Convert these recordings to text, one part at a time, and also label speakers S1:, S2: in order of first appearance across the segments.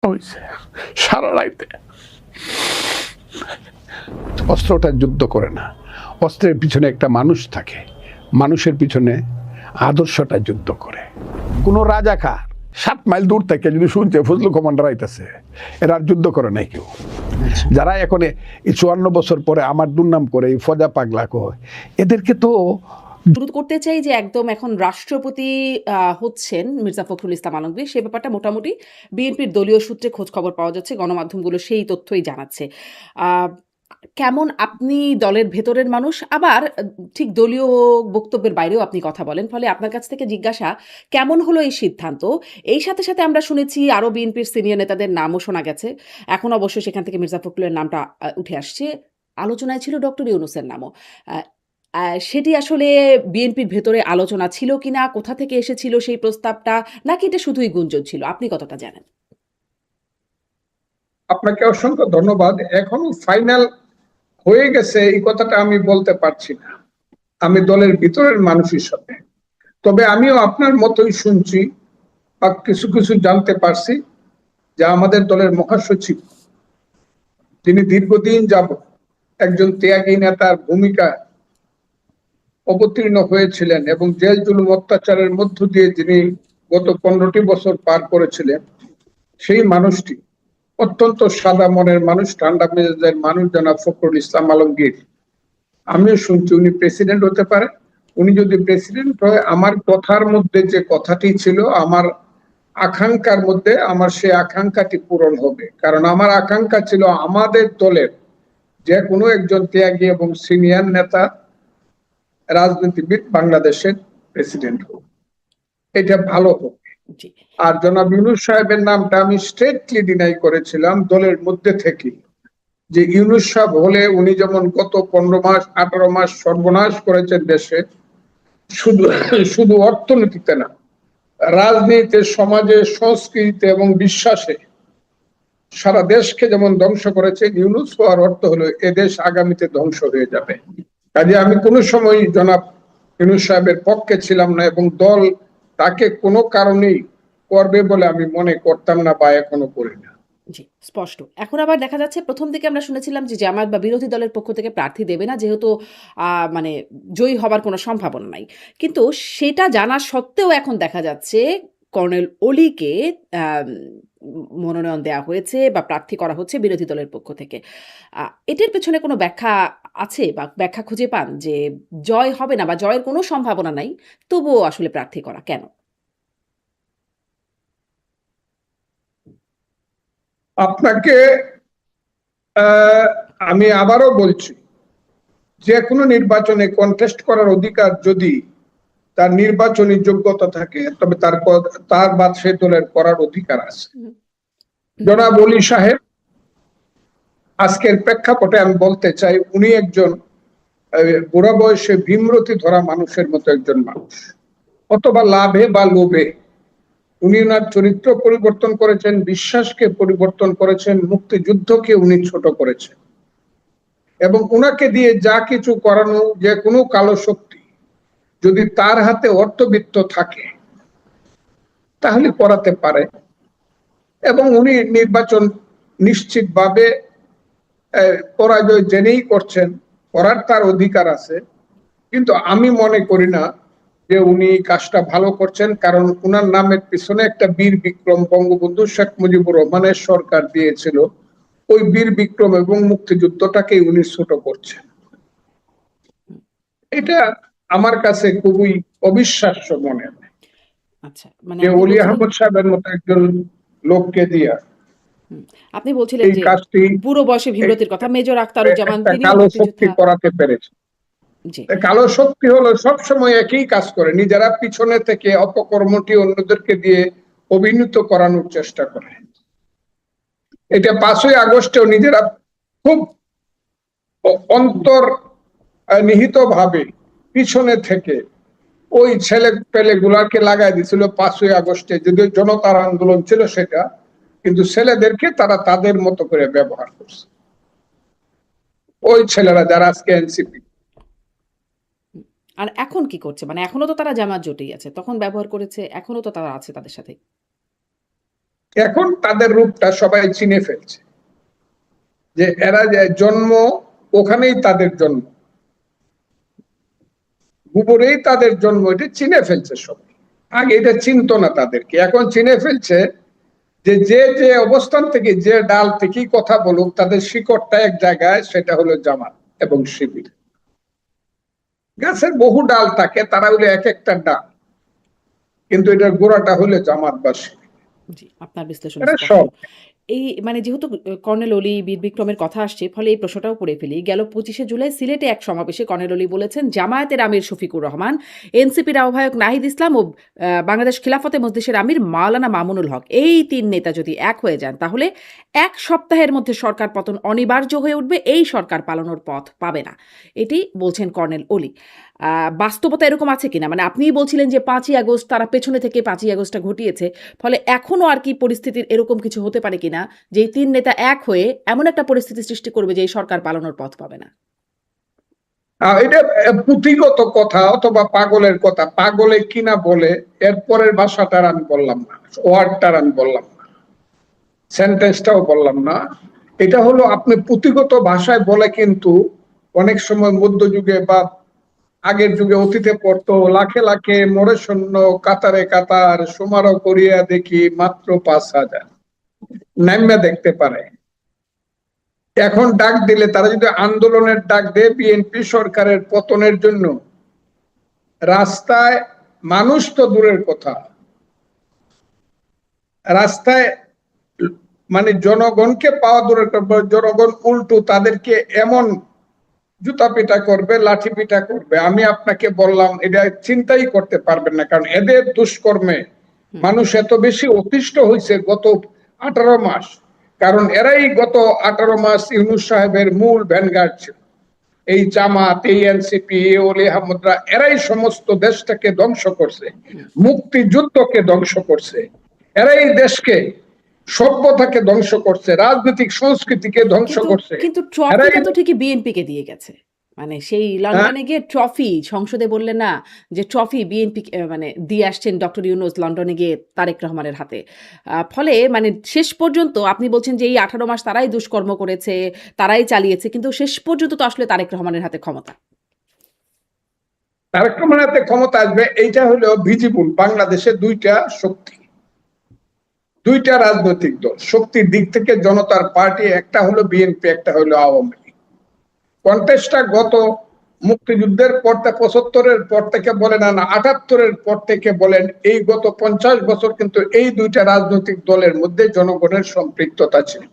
S1: হয়েছে সারা রাইতে। অস্ত্রটা যুদ্ধ করে না, অস্ত্রের পিছনে একটা মানুষ থাকে, মানুষের পিছনে আদর্শটা যুদ্ধ করে। কোন রাজাকার 7 মাইল দূর থেকে যদি শুনছে ফজলুল কমান্ডার আইতেছে, এরা আর যুদ্ধ করে নাই কেউ। যারা এখন এই 54 বছর পরে আমার দুর্নাম করে এই ফজা পাগলা কয়, এদেরকে তো
S2: অনুরোধ করতে চাই যে একদম এখন রাষ্ট্রপতি হচ্ছেন মির্জা ফখরুল ইসলাম আলমগীর, সে ব্যাপারটা মোটামুটি বিএনপির দলীয় সূত্রে খোঁজ খবর পাওয়া যাচ্ছে, গণমাধ্যমগুলো সেই তথ্যই জানাচ্ছে। কেমন আপনি দলের ভেতরের মানুষ, আবার ঠিক দলীয় বক্তব্যের বাইরেও আপনি কথা বলেন, ফলে আপনার কাছ থেকে জিজ্ঞাসা কেমন হলো এই সিদ্ধান্ত। এই সাথে সাথে আমরা শুনেছি আরও বিএনপির সিনিয়র নেতাদের নামও শোনা গেছে, এখন অবশ্য সেখান থেকে মির্জা ফখরুলের নামটা উঠে আসছে, আলোচনায় ছিল ডক্টর ইউনূসের নামও। সেটি আসলে বিএনপির ভেতরে আলোচনা ছিল কিনা, কোথা থেকে এসেছিল সেই প্রস্তাবটা, নাকি এটা শুধুই গুঞ্জন ছিল? আপনি কতটা জানেন?
S3: আপনাকে অসংখ্য ধন্যবাদ। এখনো ফাইনাল হয়ে গেছে এই কথাটা আমি বলতে পারছি না, আমি দলের ভিতরের মানুষ হিসাবে। তবে আমিও আপনার মতোই শুনছি বা কিছু কিছু জানতে পারছি যে আমাদের দলের মহাসচিব, তিনি দীর্ঘদিন যাবত একজন ত্যাগী নেতার ভূমিকা অবতীর্ণ হয়েছিলেন এবং জেল জুলুম অত্যাচারের মধ্য দিয়ে যিনি গত 15টি বছর পার করেছিলেন, সেই মানুষটি অত্যন্ত সাদা মনের মানুষ, ঠান্ডা মেজাজের মানুষ, জনাব ফখরুল ইসলাম আলমগীর। আমিও শুনছি উনি প্রেসিডেন্ট হতে পারে। উনি যদি প্রেসিডেন্ট হয়, আমার কথার মধ্যে যে কথাটি ছিল, আমার আকাঙ্ক্ষার মধ্যে আমার সেই আকাঙ্ক্ষাটি পূরণ হবে। কারণ আমার আকাঙ্ক্ষা ছিল আমাদের দলের যে কোনো একজন ত্যাগী এবং সিনিয়র নেতা রাজনীতিবিদ বাংলাদেশের প্রেসিডেন্ট হোক, এটা ভালো হোক।
S2: জি।
S3: আর জনাব ইউনূস সাহেবের নামটা আমি স্ট্রেটলি ডিনাই করেছিলাম দলের মধ্যে থেকে, যে ইউনূস সাহেব হলে উনি যেমন গত 15 মাস 18 মাস সর্বনাশ করেছেন দেশে, শুধু শুধু অর্থনীতিতে না, রাজনীতিতে, সমাজে, সংস্কৃতিতে এবং বিশ্বাসে সারা দেশকে যেমন ধ্বংস করেছে, ইউনূস হওয়ার অর্থ হলো এদেশ আগামীতে ধ্বংস হয়ে যাবে। কাজে আমি কোনো সময় জনাব ইউনূস সাহেবের পক্ষে ছিলাম না এবং দল তাকে কোনো কারণেই করবে বলে আমি মনে করতাম না বা এখনো করি না।
S2: জি, স্পষ্ট। এখন আবার দেখা যাচ্ছে, প্রথম দিকে আমরা শুনেছিলাম যে জামায়াত বা বিরোধী দলের পক্ষ থেকে প্রার্থী দেবে না, যেহেতু মানে জয়ী হবার কোনো সম্ভাবনা নাই। কিন্তু সেটা জানা সত্ত্বেও এখন দেখা যাচ্ছে কর্নেল অলিকে আম মনোনয়ন দেয়া হয়েছে বা প্রার্থী করা হচ্ছে বিরোধী দলের পক্ষ থেকে। আ এটার পেছনে কোনো ব্যাখ্যা আছে বা ব্যাখ্যা খুঁজে পান যে জয় হবে না বা জয়ের কোনো সম্ভাবনা নাই, তবুও আসলে প্রার্থী করা কেন?
S3: আপনাকে আমি আবারও বলছি, যে কোনো নির্বাচনে কন্টেস্ট করার অধিকার যদি তার নির্বাচনী যোগ্যতা থাকে, তবে তার বাদ সে দলের করার অধিকার আছে। জনাব অলি সাহেব আজকের প্রেক্ষাপটে আমি বলতে চাই, উনি একজন বুড়া বয়সে ভীমরতি ধরা মানুষের মতো একজন মানুষ, অথবা লাভে বা লোভে উনি ওনার চরিত্র পরিবর্তন করেছেন, বিশ্বাসকে পরিবর্তন করেছেন, মুক্তিযুদ্ধকে উনি ছোট করেছেন এবং উনাকে দিয়ে যা কিছু করানো, যে কোনো কালো শক্তি যদি তার হাতে অর্থবিত্ত থাকে তাহলে করাতে পারে এবং উনি নির্বাচন নিশ্চিতভাবে পরাজয় জেনেই করছেন, করার তার অধিকার আছে। কিন্তু আমি মনে করি না যে উনি কাজটা ভালো করছেন, কারণ উনার নামের পিছনে একটা বীর বিক্রম বঙ্গবন্ধু শেখ মুজিবুর রহমানের সরকার দিয়েছিল, ওই বীর বিক্রম এবং মুক্তিযুদ্ধটাকে উনি ছোট করছেন। এটা আমার কাছে খুবই অবিশ্বাস্য মনে হয়
S2: আচ্ছা, মানে
S3: যে
S2: আপনি
S3: অলি
S2: বলছিলেন,
S3: আহমদ সাহেবের মতো একজন লোককে দিয়া
S2: আপনি বলছিলেন
S3: এই
S2: যে
S3: কাজটি,
S2: বুড়ো বয়সে ভীমরতির কথা, মেজর আখতারুজ্জামান
S3: একটা
S2: তিনিও
S3: কালো শক্তি
S2: মুক্তিযোদ্ধা।
S3: করাতে পেরেছে।
S2: জি,
S3: কালো শক্তি হলো সবসময় একই কাজ করে, নিজেরা পিছনে থেকে অপকর্মটি অন্যদেরকে দিয়ে অভিনীত করানোর চেষ্টা করে। এটা 5ই আগস্টেও নিজেরা খুব অন্তর নিহিত ভাবে পিছনে থেকে ওই ছেলে পেলে গুলাকে লাগাই দিছিল 5ই আগস্টে, যদিও জনতার আন্দোলন ছিল সেটা, কিন্তু ছেলেদেরকে তারা তাদের মতো করে ব্যবহার করছে। ওই ছেলেরা যারা আজকে এনসিপি।
S2: আর এখন কি করছে? মানে এখনো তো তারা জামায়াত জোটেই আছে। তখন ব্যবহার করেছে, এখনো তো তারা আছে তাদের সাথে।
S3: এখন তাদের রূপটা সবাই চিনে ফেলছে, যে এরা যে জন্ম ওখানেই তাদের জন্ম, গোবরেই তাদের জন্ম, এটা চিনে ফেলছে সবাই। আগে এটা চিনতো না তাদেরকে, এখন চিনে ফেলছে যে যে যে অবস্থান থেকে যে ডাল থেকেই কথা বলুক তাদের শিকড়টা এক জায়গায়, সেটা হলো জামাত এবং শিবির। গাছের বহু ডাল থাকে, তারা হলো এক একটা ডাল, কিন্তু এটার গোড়াটা হলো জামাত বা শিবির।
S2: জি, আপনার বিশ্লেষণ
S3: এটা
S2: স্পষ্ট।
S3: সব।
S2: এই মানে যেহেতু কর্নেল অলি, বীর বিক্রমের কথা আসছে, ফলে এই প্রশ্নটাও করে ফেলি। গেল ২৫শে জুলাই সিলেটে এক সমাবেশে কর্নেল অলি বলেছেন, জামায়াতের আমির শফিকুর রহমান, এনসিপির আহ্বায়ক নাহিদ ইসলাম ও বাংলাদেশ খিলাফতে মজলিসের আমির মাওলানা মামুনুল হক, এই ৩ নেতা যদি এক হয়ে যান তাহলে ১ সপ্তাহের মধ্যে সরকার পতন অনিবার্য হয়ে উঠবে, এই সরকার পালানোর পথ পাবে না। এটি বলছেন কর্নেল অলি। বাস্তবতা এরকম আছে কিনা? মানে আপনিই বলছিলেন যে ৫ই আগস্ট তারা পেছনে থেকে ৫ই আগস্টটা ঘটিয়েছে। ফলে এখনো আর কি পরিস্থিতির এরকম কিছু হতে পারে কিনা যে এই ৩ নেতা এক হয়ে এমন একটা পরিস্থিতি সৃষ্টি করবে যে এই সরকার পালানোর পথ পাবে না?
S3: এটা পুঁথিগত কথা অথবা পাগলের কথা। পাগলে কিনা বলে এর পরের ভাষাটার আমি বললাম না, ওয়ার্ডটার আমি বললাম না, সেন্টেন্সটাও বললাম না। এটা হলো আপনি পুঁথিগত ভাষায় বলে, কিন্তু অনেক সময় মধ্যযুগে বা আগের যুগে অতীতে পড়তো, লাখে লাখে মরে শূন্য কাতারে কাতার সমারোহ করিয়া দেখি মাত্র ৫,০০০ নাইমা দেখতে পারে। এখন ডাক দিলে তারা যদি আন্দোলনের ডাক দেয় বিএনপি সরকারের পতনের জন্য, রাস্তায় মানুষ তো দূরের কথা, রাস্তায় মানে জনগণকে পাওয়া দূরের কথা, জনগণ উল্টো তাদেরকে এমন জুতা পিটা করবে, লাঠি পিটা করবে, আমি আপনাকে বললাম এটা চিন্তাই করতে পারবেন না। কারণ এদের দুষ্কর্মে মানুষ এত বেশি অতিষ্ঠ হয়েছে গত 18 মাস, কারণ এরাই গত 18 মাস ইউনূস সাহেবের মূল ভ্যানগার্ড ছিল। এই জামাত, এই এনসিপি, এই ওলি আহমদরা, এরাই সমস্ত দেশটাকে ধ্বংস করছে, মুক্তিযুদ্ধকে ধ্বংস করছে, এরাই দেশকে, সভ্যতাকে ধ্বংস করছে, রাজনৈতিক সংস্কৃতিকে ধ্বংস
S2: কিন্তু
S3: করছে।
S2: কিন্তু
S3: এরাই
S2: ট্রফিটা তো ঠিকই বিএনপিকে দিয়ে গেছে। মানে সেই লন্ডনে গিয়ে ট্রফি সংসদে বললেন না যে ট্রফি বিএনপি মানে দিয়ে আসছেন ডক্টর ইউনূস লন্ডনে গিয়ে তারেক রহমানের হাতে। ফলে মানে শেষ পর্যন্ত আপনি বলছেন যে এই ১৮ মাস তারাই দুষ্কর্ম করেছে, তারাই চালিয়েছে, কিন্তু শেষ পর্যন্ত তো আসলে তারেক রহমানের হাতে ক্ষমতা।
S3: তারেক রহমানের হাতে ক্ষমতা আসবে, এইটা হলো ভিজিবল। বাংলাদেশে দুইটা শক্তি, দুইটা রাজনৈতিক দল শক্তির দিক থেকে জনতার পার্টি, একটা হলো বিএনপি, একটা হলো আওয়ামী লীগ। কন্টেস্টটা গত মুক্তিযুদ্ধের পর ৭৫-এর পর থেকে বলেন, ৭৮-এর পর থেকে বলেন, এই গত 50 বছর কিন্তু এই দুইটা রাজনৈতিক দলের মধ্যে জনগণের সম্পৃক্ততা ছিল।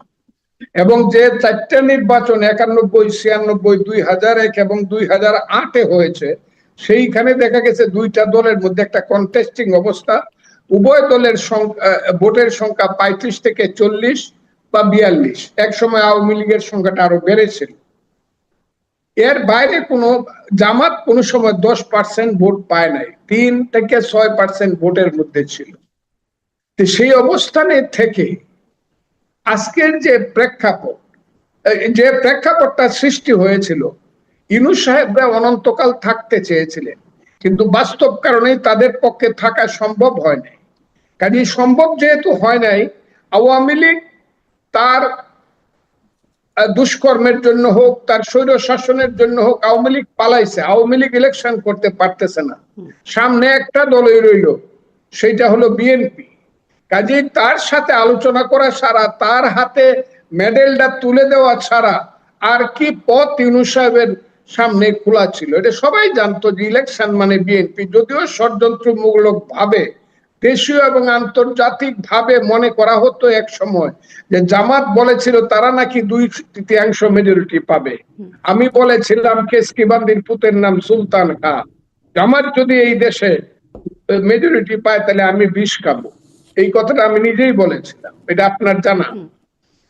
S3: এবং যে 4টা নির্বাচন 91, 96, 2001 এবং 2008-এ হয়েছে, সেইখানে দেখা গেছে দুইটা দলের মধ্যে একটা কন্টেস্টিং অবস্থা। উভয় দলের ভোটের সংখ্যা 35 থেকে 40 বা 42। এক সময় আওয়ামী লীগের সংখ্যাটা আরো বেড়েছিল। এর বাইরে কোনো জামাত কোনো সময় 10% ভোট পায় নাই, 3 থেকে 6% ভোটের মধ্যে ছিল। তো সেই অবস্থানে থেকে আজকের যে প্রেক্ষাপটটা সৃষ্টি হয়েছিল, ইউনূস সাহেবরা অনন্তকাল থাকতে চেয়েছিলেন, কিন্তু বাস্তব কারণে তাদের পক্ষে থাকা সম্ভব হয় নাই। কাজে সম্ভব যেহেতু হয় নাই, আওয়ামী লীগ তার দুষ্কর্মের জন্য হোক, তার স্বৈর শাসনের জন্য হোক, আওয়ামী লীগ পালাইছে। আওয়ামী লীগ ইলেকশন করতে পারতেছে না, সামনে একটা দলই রইল, সেটা হলো বিএনপি। কাজেই তার সাথে আলোচনা করা ছাড়া, তার হাতে মেডেলটা তুলে দেওয়া ছাড়া আর কি পথ ইউনূস সাহেবের সামনে খোলা ছিল? এটা সবাই জানতো যে ইলেকশন মানে বিএনপি। যদিও ষড়যন্ত্রমূলক ভাবে দেশীয় এবং আন্তর্জাতিক ভাবে মনে করা হতো এক সময় যে জামাত বলেছিল তারা নাকি 2/3 মেজরিটি পাবে। আমি বলেছিলাম কেসকিবান্দির পুতের নাম সুলতান খান, জামাত যদি এই দেশে মেজরিটি পায় তাহলে আমি বিষ খাবো। এই কথাটা আমি নিজেই বলেছিলাম, এটা আপনার জানা।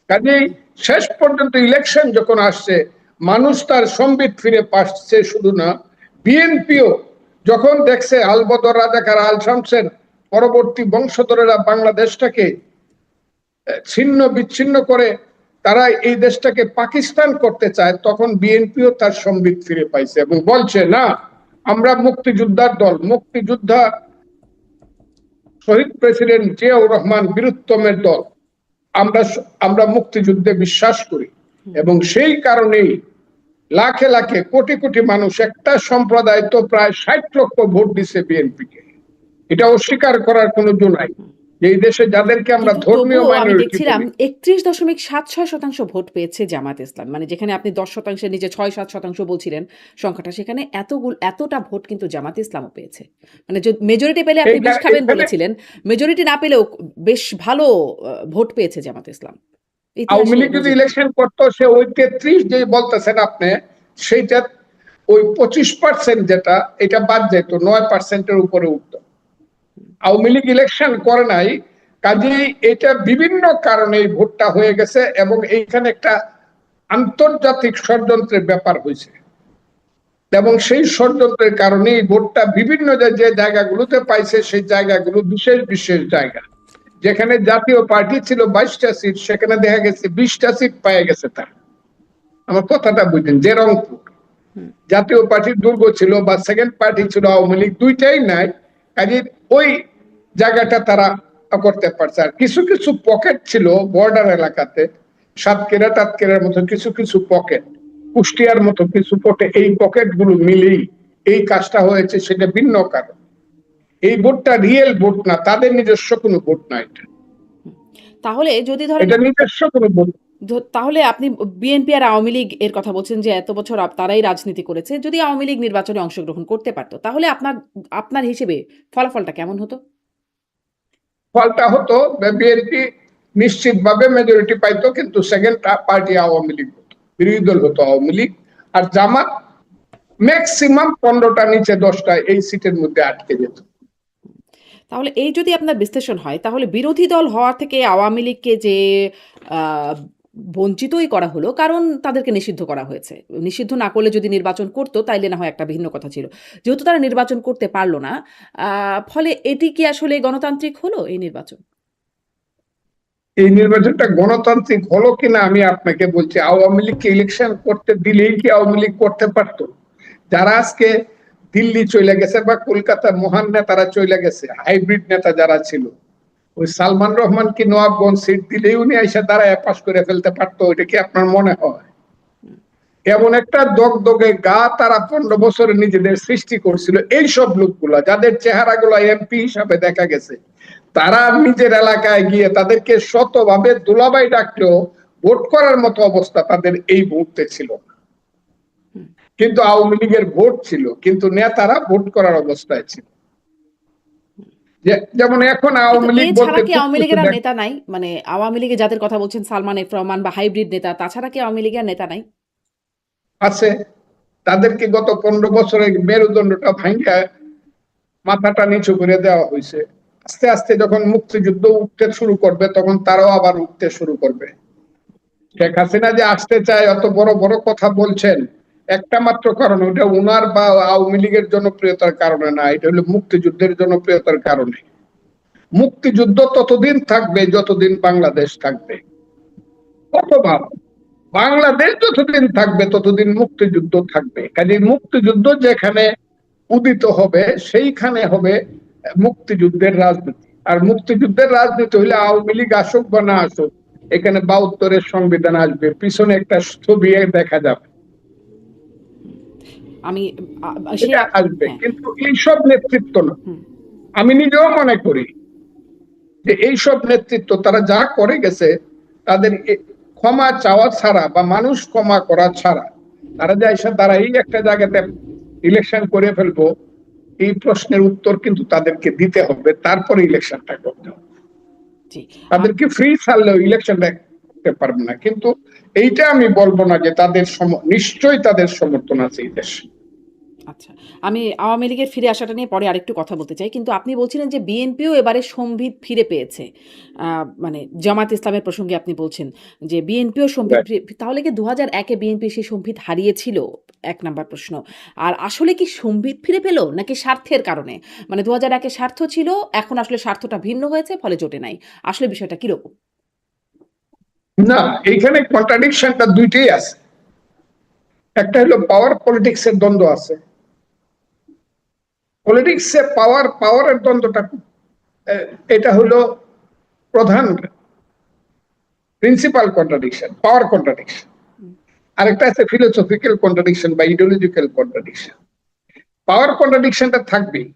S3: কাজেই শেষ পর্যন্ত ইলেকশন যখন আসছে, মানুষ তার সম্বিত ফিরে পাচ্ছে। শুধু না, বিএনপিও যখন দেখছে আলবদর রাজাকার, আল শামসের পরবর্তী বংশধরেরা বাংলাদেশটাকে ছিন্ন বিচ্ছিন্ন করে তারা এই দেশটাকে পাকিস্তান করতে চায়, তখন বিএনপিও তার সম্বিত ফিরে পাইছে এবং বলছে না, আমরা মুক্তিযোদ্ধার দল, মুক্তিযোদ্ধা শহীদ প্রেসিডেন্ট জিয়াউর রহমান বীরুত্তমের দল। আমরা মুক্তিযুদ্ধে বিশ্বাস করি এবং সেই কারণেই লাখে লাখে কোটি কোটি মানুষ, একটা সম্প্রদায় তো প্রায় 60 লক্ষ ভোট দিছে বিএনপিকে। এটা অস্বীকার করার কোনো জো নাই। এই দেশে যাদেরকে আমরা
S2: কিন্তু
S3: ধর্মীয়
S2: তবুও আমি
S3: মাইনরিটি
S2: দেখছিলাম
S3: বলি,
S2: 31.76% ভোট পেয়েছে জামাত ইসলাম। মানে যেখানে আপনি 10%-এর নিচে 6-7% বলছিলেন সংখ্যাটা, সেখানে এতটা ভোট কিন্তু জামাত ইসলামও পেয়েছে। মানে মেজরিটি পেলে আপনি বিষ খাবেন
S3: এখানে
S2: বলেছিলেন, মেজরিটি না পেলেও বেশ ভালো ভোট পেয়েছে জামাত ইসলাম।
S3: আওয়ামী
S2: ইতিহাসে
S3: লীগ যদি
S2: নজির নেই।
S3: ইলেকশন করতো, সে ওই 33 যে বলতেছেন আপনি, সেইটা ওই 25% যেটা, এটা বাদ যেত, 9%-এর উপরে উঠতো। আওয়ামী লীগ ইলেকশন করে নাই, কাজেই এটা বিভিন্ন কারণে এই ভোটটা হয়ে গেছে এবং এইখানে একটা আন্তর্জাতিক ষড়যন্ত্রের ব্যাপার হয়েছে এবং সেই ষড়যন্ত্রের কারণে এই ভোটটা বিভিন্ন যে জায়গাগুলোতে পাইছে, সেই জায়গাগুলো বিশেষ বিশেষ জায়গা। যেখানে জাতীয় পার্টি ছিল 22টা সিট, সেখানে দেখা গেছে 20টা সিট পেয়ে গেছে তার। আমার কথাটা বুঝলেন? যে রংপুর জাতীয় পার্টির দুর্গ ছিল বা সেকেন্ড পার্টি ছিল আওয়ামী লীগ, দুইটাই নাই। কাজে ওই জায়গাটা তারা করতে পারছে। আর কিছু কিছু পকেট ছিল বর্ডার এলাকাতে, সাতক্ষীরা টাতক্ষীরার মতো কিছু কিছু পকেট, কুষ্টিয়ার মতো কিছু পকেট, এই পকেট গুলো মিলেই এই কাজটা হয়েছে। সেটা ভিন্ন কারণ। এই ভোটটা রিয়েল ভোট না, তাদের নিজস্ব কোনো ভোট না।
S2: তাহলে যদি ধরেন,
S3: এটা নিজস্ব কোনো ভোট।
S2: তাহলে আপনি বিএনপি আর আওয়ামী লীগ এর কথা বলছেন যে এত বছর তারাই রাজনীতি করেছে। যদি আওয়ামী লীগ নির্বাচনে অংশগ্রহণ করতে পারতো, তাহলে আপনার হিসেবে ফলাফলটা কেমন হতো?
S3: ফলটা হতো বিএনপি নিশ্চিতভাবে মেজরিটি পাইতো, কিন্তু সেকেন্ড পার্টি আওয়ামী লীগ হতো, বিরোধী দল হতো আওয়ামী লীগ। আর জামাত ম্যাক্সিমাম 15টা নিচে 10টা এই সিটের মধ্যে আটকে যেত।
S2: তাহলে এই যদি আপনার বিশ্লেষণ হয়, তাহলে বিরোধী দল হওয়া থেকে আওয়ামী লীগকে যে আহ, বঞ্চিতই করা হলো, কারণ তাদেরকে নিষিদ্ধ করা হয়েছে। নিষিদ্ধ না করলে যদি নির্বাচন করতো তাইলে না হয় একটা ভিন্ন কথা ছিল। যেহেতু তারা নির্বাচন করতে পারলো না, ফলে এটি কি আসলে গণতান্ত্রিক হলো এই নির্বাচন?
S3: এই নির্বাচনটা গণতান্ত্রিক হলো কিনা আমি আপনাকে বলছি, আওয়ামী লীগকে ইলেকশন করতে দিলেই কি আওয়ামী লীগ করতে পারতো? যারা আজকে দিল্লি চলে গেছে বা কলকাতার মহান নেতারা চলে গেছে, হাইব্রিড নেতা যারা ছিল, ওই সালমান রহমান কি নবাবগঞ্জ সিট দিলেই উনি এসে দাঁড়ায় পাশ করে ফেলতে পারতো? এটা কি আপনার মনে হয়? এমন একটা দগদগে গা তারা 15 বছরে নিজেদের সৃষ্টি করছিল। এইসব লোকগুলা যাদের চেহারাগুলো এমপি হিসাবে দেখা গেছে, তারা নিজের এলাকায় গিয়ে তাদেরকে শতভাবে দুলাভাই ডাকলেও ভোট করার মতো অবস্থা তাদের এই মুহূর্তে ছিল না। কিন্তু আওয়ামী লীগের ভোট ছিল, কিন্তু নেতারা ভোট করার অবস্থায় ছিল। যেমন এখন
S2: কিন্তু
S3: আওয়ামী লীগ
S2: এছাড়া
S3: বলতে
S2: কি আওয়ামী লীগের আর নেতা নাই? মানে আওয়ামী লীগে যাদের কথা বলছেন, সালমান এফ রহমান বা হাইব্রিড নেতা, তাছাড়া কি আওয়ামী লীগের নেতা নাই?
S3: আছে। তাদেরকে গত 15 বছরে মেরুদণ্ডটা ভাঙ্গা মাথাটা নিচু করে দেওয়া হয়েছে। আস্তে আস্তে যখন মুক্তিযুদ্ধ উঠতে শুরু করবে, তখন তারাও আবার উঠতে শুরু করবে। শেখ হাসিনা যে আসতে চায়, অত বড় বড় কথা বলছেন, একটা মাত্র কারণ, ওটা উনার বা আওয়ামী লীগের জনপ্রিয়তার কারণে না, এটা হলো মুক্তিযুদ্ধের জনপ্রিয়তার কারণে। মুক্তিযুদ্ধ ততদিন থাকবে যতদিন বাংলাদেশ থাকবে, অথবা বাংলাদেশ যতদিন থাকবে ততদিন মুক্তিযুদ্ধ থাকবে। কাজে মুক্তিযুদ্ধ যেখানে উদিত হবে, সেইখানে হবে মুক্তিযুদ্ধের রাজনীতি। আর মুক্তিযুদ্ধের রাজনীতি হলে আওয়ামী লীগ আসুক বা না আসুক, এখানে 72-এর সংবিধান আসবে, পিছনে একটা ছবি দেখা যাবে,
S2: আমি সে
S3: এটা আসবে।
S2: হ্যাঁ।
S3: কিন্তু এইসব নেতৃত্ব না।
S2: হুম।
S3: আমি নিজেও মনে করি যে এইসব নেতৃত্ব তারা যা করে গেছে, তাদের ক্ষমা চাওয়া ছাড়া বা মানুষ ক্ষমা করা ছাড়া, তারা যে এসে তারা এই একটা জায়গাতে ইলেকশন করে ফেলবো, এই প্রশ্নের উত্তর কিন্তু তাদেরকে দিতে হবে, তারপরে ইলেকশনটা করতে হবে।
S2: জি।
S3: তাদেরকে ফ্রি ছাড়লেও ইলেকশনটা করতে পারবে না। কিন্তু এইটা আমি বলবো না যে তাদের নিশ্চয়ই তাদের সমর্থন আছে এই দেশে।
S2: আচ্ছা, আমি আওয়ামী লীগের ফিরে আসাটা নিয়ে পরে আরেকটু কথা বলতে চাই। কিন্তু আপনি বলছিলেন যে বিএনপিও এবারে সম্বিত ফিরে পেয়েছে। মানে জামাত ইসলামের প্রসঙ্গে আপনি বলছেন যে বিএনপিও সম্বিত তাহলে কি 2001-এ বিএনপি সেই সম্বিত হারিয়েছিল? ১ নাম্বার প্রশ্ন। আর আসলে কি সম্বিত ফিরে পেল নাকি স্বার্থের কারণে? মানে 2001-এ স্বার্থ ছিল, এখন আসলে স্বার্থটা ভিন্ন হয়েছে, ফলে জোটে নাই। আসলে বিষয়টা কিরকম?
S3: না, এইখানে কন্ট্রাডিকশনটা দুইটাই আছে। একটা হলো পাওয়ার পলিটিক্সের দ্বন্দ্ব আছে। পলিটিক্সে পাওয়ারের দ্বন্দ্বটা খুব এটা হলো প্রধান প্রিন্সিপাল কন্ট্রাডিকশন, পাওয়ার কন্ট্রাডিকশন। আরেকটা আছে ফিলোসফিক্যাল কন্ট্রাডিকশন বা ইডিওলজিক্যাল কন্ট্রাডিকশন। পাওয়ার কন্ট্রাডিকশনটা থাকবেই,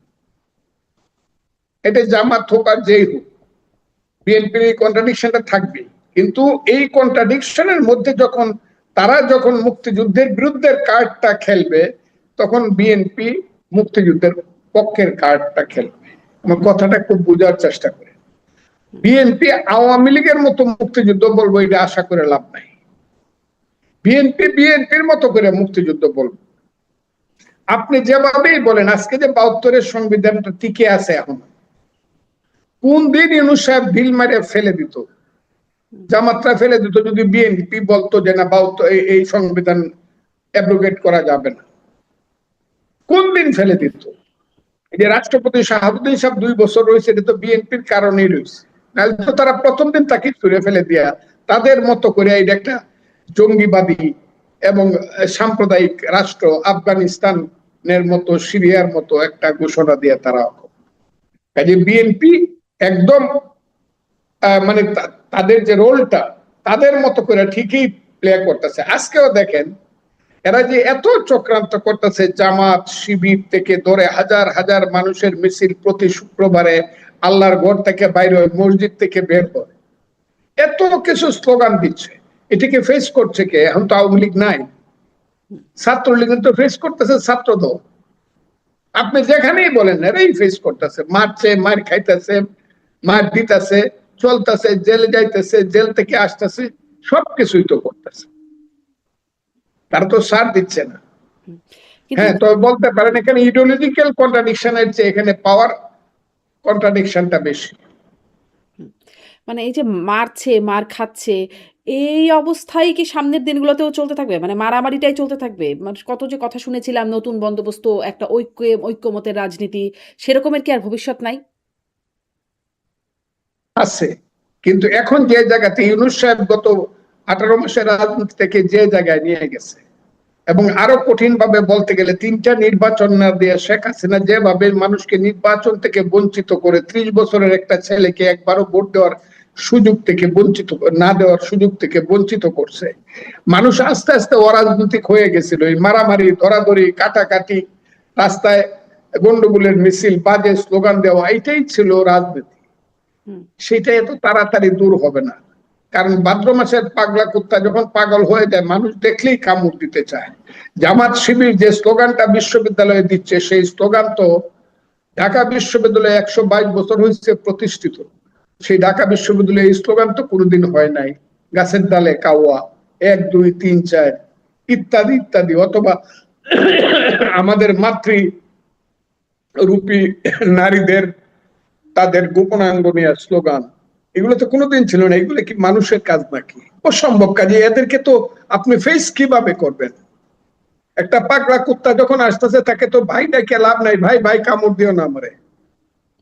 S3: এটা জামাত হোক আর যেই হোক, বিএনপির এই কন্ট্রাডিকশনটা থাকবেই। কিন্তু এই কন্ট্রাডিকশনের মধ্যে তারা যখন মুক্তিযুদ্ধের বিরুদ্ধে কার্ডটা খেলবে, তখন বিএনপি মুক্তিযুদ্ধের পক্ষের কার্ডটা খেলবে। আমার কথাটা খুব বোঝার চেষ্টা করে। বিএনপি আওয়ামী লীগের মতো মুক্তিযুদ্ধ বলবো, এটা আশা করে লাভ নাই। বিএনপি বিএনপির মতো করে মুক্তিযুদ্ধ বলবো। আপনি যেভাবেই বলেন, আজকে যে 72-এর সংবিধানটা টিকে আছে এখন, কোন দিন ইউনূস সাহেব ঢিল মারে ফেলে দিত, জামাতরা ফেলে দিত যদি বিএনপি বলতো যে না, এই সংবিধান অ্যাব্রোগেট করা যাবে না? কোন দিন ফেলে দিত? এই যে রাষ্ট্রপতি শাহাবুদ্দিন সাহেব 2 বছর রয়েছে, এটা তো বিএনপির কারণেই রয়েছে। নাহলে তো তারা প্রথম দিন তাকে ছুড়ে ফেলে দিয়া তাদের মতো করে এটা একটা জঙ্গিবাদী এবং সাম্প্রদায়িক রাষ্ট্র, আফগানিস্তানের মতো, সিরিয়ার মতো একটা ঘোষণা দিয়ে তারা, কাজে বিএনপি একদম মানে তাদের যে রোলটা তাদের মতো করে ঠিকই প্লে করতেছে। আজকেও দেখেন এরা যে এত চক্রান্ত করতেছে, জামাত শিবির থেকে ধরে হাজার হাজার মানুষের মিছিল প্রতি শুক্রবারে আল্লাহর ঘর থেকে বাইরে হয়, মসজিদ থেকে বের হয়, এত কিছু স্লোগান দিচ্ছে। এটাকে ফেস করছে কে? এখন তো আওয়ামী লীগ নাই, ছাত্রলীগ তো ফেস করতেছে ছাত্রদল। আপনি যেখানেই বলেন এরাই ফেস করতেছে, মারছে, মার খাইতেছে, মার দিতেছে, চলতেছে, জেলে যাইতেছে, জেল থেকে আসতেছে, সবকিছুই তো করতেছে, তারা তো সার দিচ্ছে না। হ্যাঁ, তো বলতে পারেন এখানে ইডিওলজিক্যাল কন্ট্রাডিকশনের চেয়ে এখানে পাওয়ার কন্ট্রাডিকশনটা বেশি।
S2: মানে এই যে মারছে, মার খাচ্ছে, এই অবস্থায় কি সামনের দিনগুলোতেও চলতে থাকবে? মানে মারামারিটাই চলতে থাকবে? মানে কত যে কথা শুনেছিলাম, নতুন বন্দোবস্ত, একটা ঐক্যমতের রাজনীতি, সেরকমের কি আর ভবিষ্যৎ নাই?
S3: আছে, কিন্তু এখন যে জায়গাতে ইউনূস সাহেব গত 18 মাসের রাজনীতি থেকে যে জায়গায় নিয়ে গেছে, এবং আরো কঠিন ভাবে বলতে গেলে 3টা নির্বাচন না দিয়ে শেখ হাসিনা যেভাবে মানুষকে নির্বাচন থেকে বঞ্চিত করে, 30 বছরের একটা ছেলেকে একবারও ভোট দেওয়ার সুযোগ থেকে বঞ্চিত, না দেওয়ার সুযোগ থেকে বঞ্চিত করছে, মানুষ আস্তে আস্তে অরাজনৈতিক হয়ে গেছিল। এই মারামারি, ধরাধরি, কাটাকাটি, রাস্তায় গন্ডগোলের মিছিল, বাজে স্লোগান দেওয়া, এটাই ছিল রাজনীতি। সেটা এত তাড়াতাড়ি দূর হবে না, কারণ ভাদ্র মাসের পাগলা কুত্তা যখন পাগল হয়ে যায়, মানুষ দেখলেই কামড় দিতে চায়। জামাত শিবির যে স্লোগানটা বিশ্ববিদ্যালয়ে দিচ্ছে, সেই স্লোগান তো ঢাকা বিশ্ববিদ্যালয়ে 122 বছর হয়েছে প্রতিষ্ঠিত, সেই ঢাকা বিশ্ববিদ্যালয়ে এই স্লোগান তো কোনোদিন হয় নাই। গাছের ডালে কাওয়া, 1 2 3 4 ইত্যাদি ইত্যাদি, অথবা আমাদের মাতৃরূপী নারীদের তাদের গোপনাঙ্গ নিয়ে স্লোগান, এগুলো তো কোনোদিন ছিল না। এগুলো কি মানুষের কাজ নাকি? অসম্ভব কাজে। এদেরকে তো আপনি ফেস কিভাবে করবেন? একটা পাগলা কুত্তা যখন আসতেছে, তাকে তো ভাই ডাকে লাভ নাই, ভাই ভাই কামড় দিও না আমারে,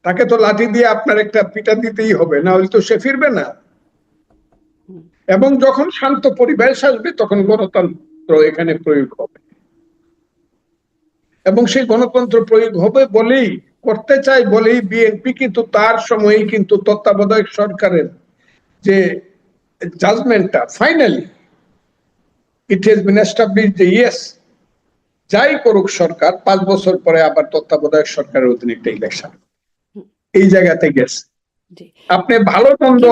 S3: তাকে তো লাঠি দিয়ে আপনার একটা পিটা দিতেই হবে, না হলে তো সে ফিরবে না। এবং যখন শান্ত পরিবেশ আসবে, তখন গণতন্ত্র এখানে প্রয়োগ হবে, এবং সেই গণতন্ত্র প্রয়োগ হবে বলেই, করতে চাই বলেই বিএনপি কিন্তু তার সময়ই কিন্তু তত্ত্বাবধায়ক সরকারের যে জাজমেন্টটা, finally it has been established যে ইয়েস, যাই করুক সরকার, 5 বছর পরে আবার তত্ত্বাবধায়ক সরকারের অধীনে একটা ইলেকশন, এই জায়গাতে গেছে। আপনি ভালো মন্দ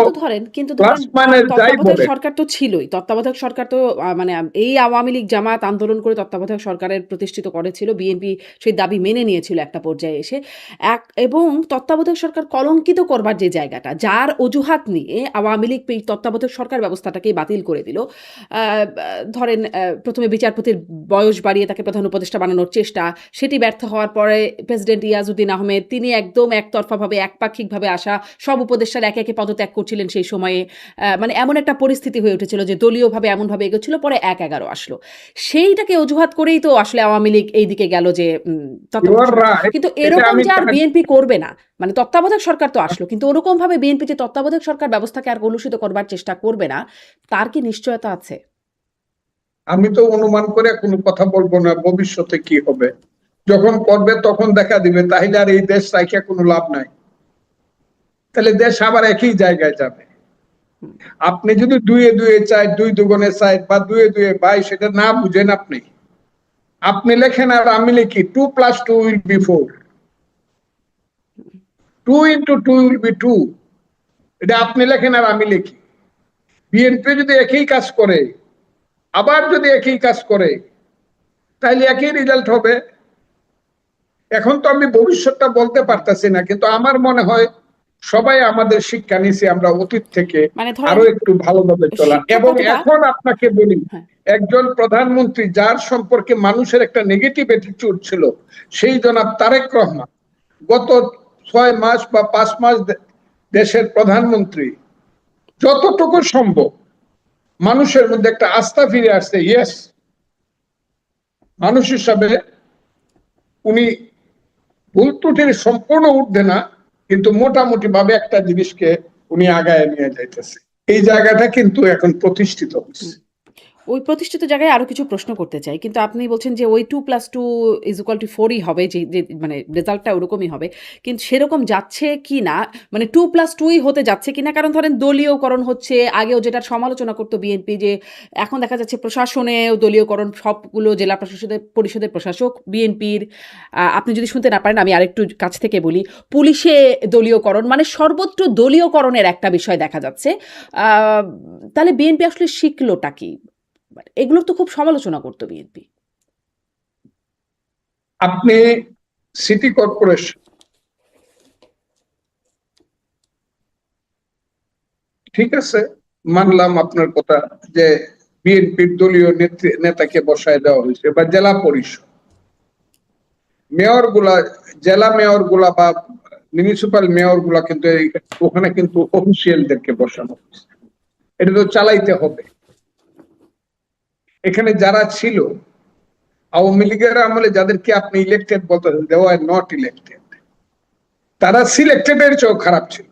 S2: কিন্তু
S3: প্লাস
S2: ধরেন
S3: মাইনাস যাই
S2: তত্ত্বাবধায়ক
S3: বলেন,
S2: সরকার তো ছিলই। তত্ত্বাবধায়ক সরকার তো মানে এই আওয়ামী লীগ জামাত আন্দোলন করে তত্ত্বাবধায়ক সরকারের প্রতিষ্ঠিত করেছিল। বিএনপি সেই দাবি মেনে নিয়েছিল একটা পর্যায়ে এসে। এবং তত্ত্বাবধায়ক সরকার কলঙ্কিত করবার যে জায়গাটা, যার অজুহাত নিয়ে আওয়ামী লীগ এই তত্ত্বাবধায়ক সরকার ব্যবস্থাটাকেই বাতিল করে দিল। ধরেন প্রথমে বিচারপতির বয়স বাড়িয়ে তাকে প্রধান উপদেষ্টা বানানোর চেষ্টা, সেটি ব্যর্থ হওয়ার পরে প্রেসিডেন্ট ইয়াজউদ্দিন আহমেদ, তিনি একদম একতরফাভাবে, একপাক্ষিকভাবে আসা সব উপদেষ্টার একে একে পদত্যাগ করছিলেন সেই সময়ে। মানে এমন একটা পরিস্থিতি হয়ে উঠেছিল যে দলীয়ভাবে এমনভাবে এগোচ্ছিল, পরে 1-11 আসলো। সেইটাকে অজুহাত করেই তো আসলে আওয়ামী লীগ এই দিকে গেল যে কিন্তু এরকম যে আর বিএনপি করবে না, মানে তত্ত্বাবধায়ক সরকার তো আসলো, কিন্তু ওরকম ভাবে বিএনপি যে তত্ত্বাবধায়ক সরকার ব্যবস্থাকে আর কলুষিত করবার চেষ্টা করবে না, তার কি নিশ্চয়তা আছে?
S3: আমি তো অনুমান করে কোনো কথা বলবো না ভবিষ্যতে কি হবে। যখন করবে তখন দেখা দিবে, তাহলে আর এই দেশ রাখিয়া কোনো লাভ নাই। তাহলে দেশ আবার একই জায়গায় যাবে। আপনি যদি 2-2 4 2 দুগুণে 4 বা 2-2 সেটা না বুঝেন, আপনি লেখেন আর আমি লিখি 2 + 2 will be 4, 2 × 2 will be 2, এটা আপনি লেখেন আর আমি লিখি। বিএনপি যদি একই কাজ করে, আবার যদি একই কাজ করে, তাহলে একই রেজাল্ট হবে। এখন তো আমি ভবিষ্যৎটা বলতে পারতাছি না, কিন্তু আমার মনে হয় সবাই আমাদের শিক্ষা নিছি আমরা অতীত থেকে
S2: মানে ধরেন
S3: আরো একটু ভালোভাবে চলা। এবং
S2: শিক্ষকতা
S3: এখন আপনাকে বলি,
S2: হ্যাঁ
S3: একজন প্রধানমন্ত্রী যার সম্পর্কে মানুষের একটা নেগেটিভ অ্যাটিটিউড ছিল, সেই জনাব তারেক রহমান গত 6 মাস বা 5 মাস দেশের প্রধানমন্ত্রী যতটুকু সম্ভব মানুষের মধ্যে একটা আস্থা ফিরে আসছে। ইয়েস, মানুষ হিসাবে উনি ভুল ত্রুটির সম্পূর্ণ ঊর্ধ্বে না, কিন্তু মোটামুটি ভাবে একটা জিনিসকে উনি আগায় নিয়ে যাইতেছে। এই জায়গাটা কিন্তু এখন প্রতিষ্ঠিত হচ্ছে।
S2: ওই প্রতিষ্ঠিত জায়গায় আরো কিছু প্রশ্ন করতে চাই, কিন্তু আপনি বলছেন যে ওই 2 + 2 = 4ই হবে, যে যে মানে রেজাল্টটা ওরকমই হবে, কিন্তু সেরকম যাচ্ছে কি না, মানে 2 + 2ই হতে যাচ্ছে কিনা? কারণ ধরেন দলীয়করণ হচ্ছে, আগেও যেটার সমালোচনা করতো বিএনপি, যে এখন দেখা যাচ্ছে প্রশাসনেও দলীয়করণ, সবগুলো জেলা পরিষদের প্রশাসক বিএনপির। আপনি যদি শুনতে না পারেন আমি আরেকটু কাছ থেকে বলি, পুলিশে দলীয়করণ, মানে সর্বত্র দলীয়করণের একটা বিষয় দেখা যাচ্ছে। তাহলে বিএনপি আসলে শিখলোটা কি? এগুলোর তো খুব সমালোচনা করতো বিএনপি।
S3: আপনি সিটি কর্পোরেশন, ঠিক আছে, মানলাম আপনার কথা যে বিএনপির দলীয় নেতাকে বসায় দেওয়া হয়েছে, বা জেলা পরিষদ মেয়র গুলা, জেলা মেয়র গুলা বা মিউনিসিপাল মেয়র গুলা, কিন্তু ওখানে কিন্তু অফিসিয়ালদেরকে বসানো হয়েছে। এটা তো চালাইতে হবে। এখানে যারা ছিল আওয়ামী লীগের আমলে, যাদেরকে আপনি ইলেক্টেড বলতেছেন, দে আর নট ইলেক্টেড, তারা সিলেক্টেড এর চেয়েও খারাপ ছিল।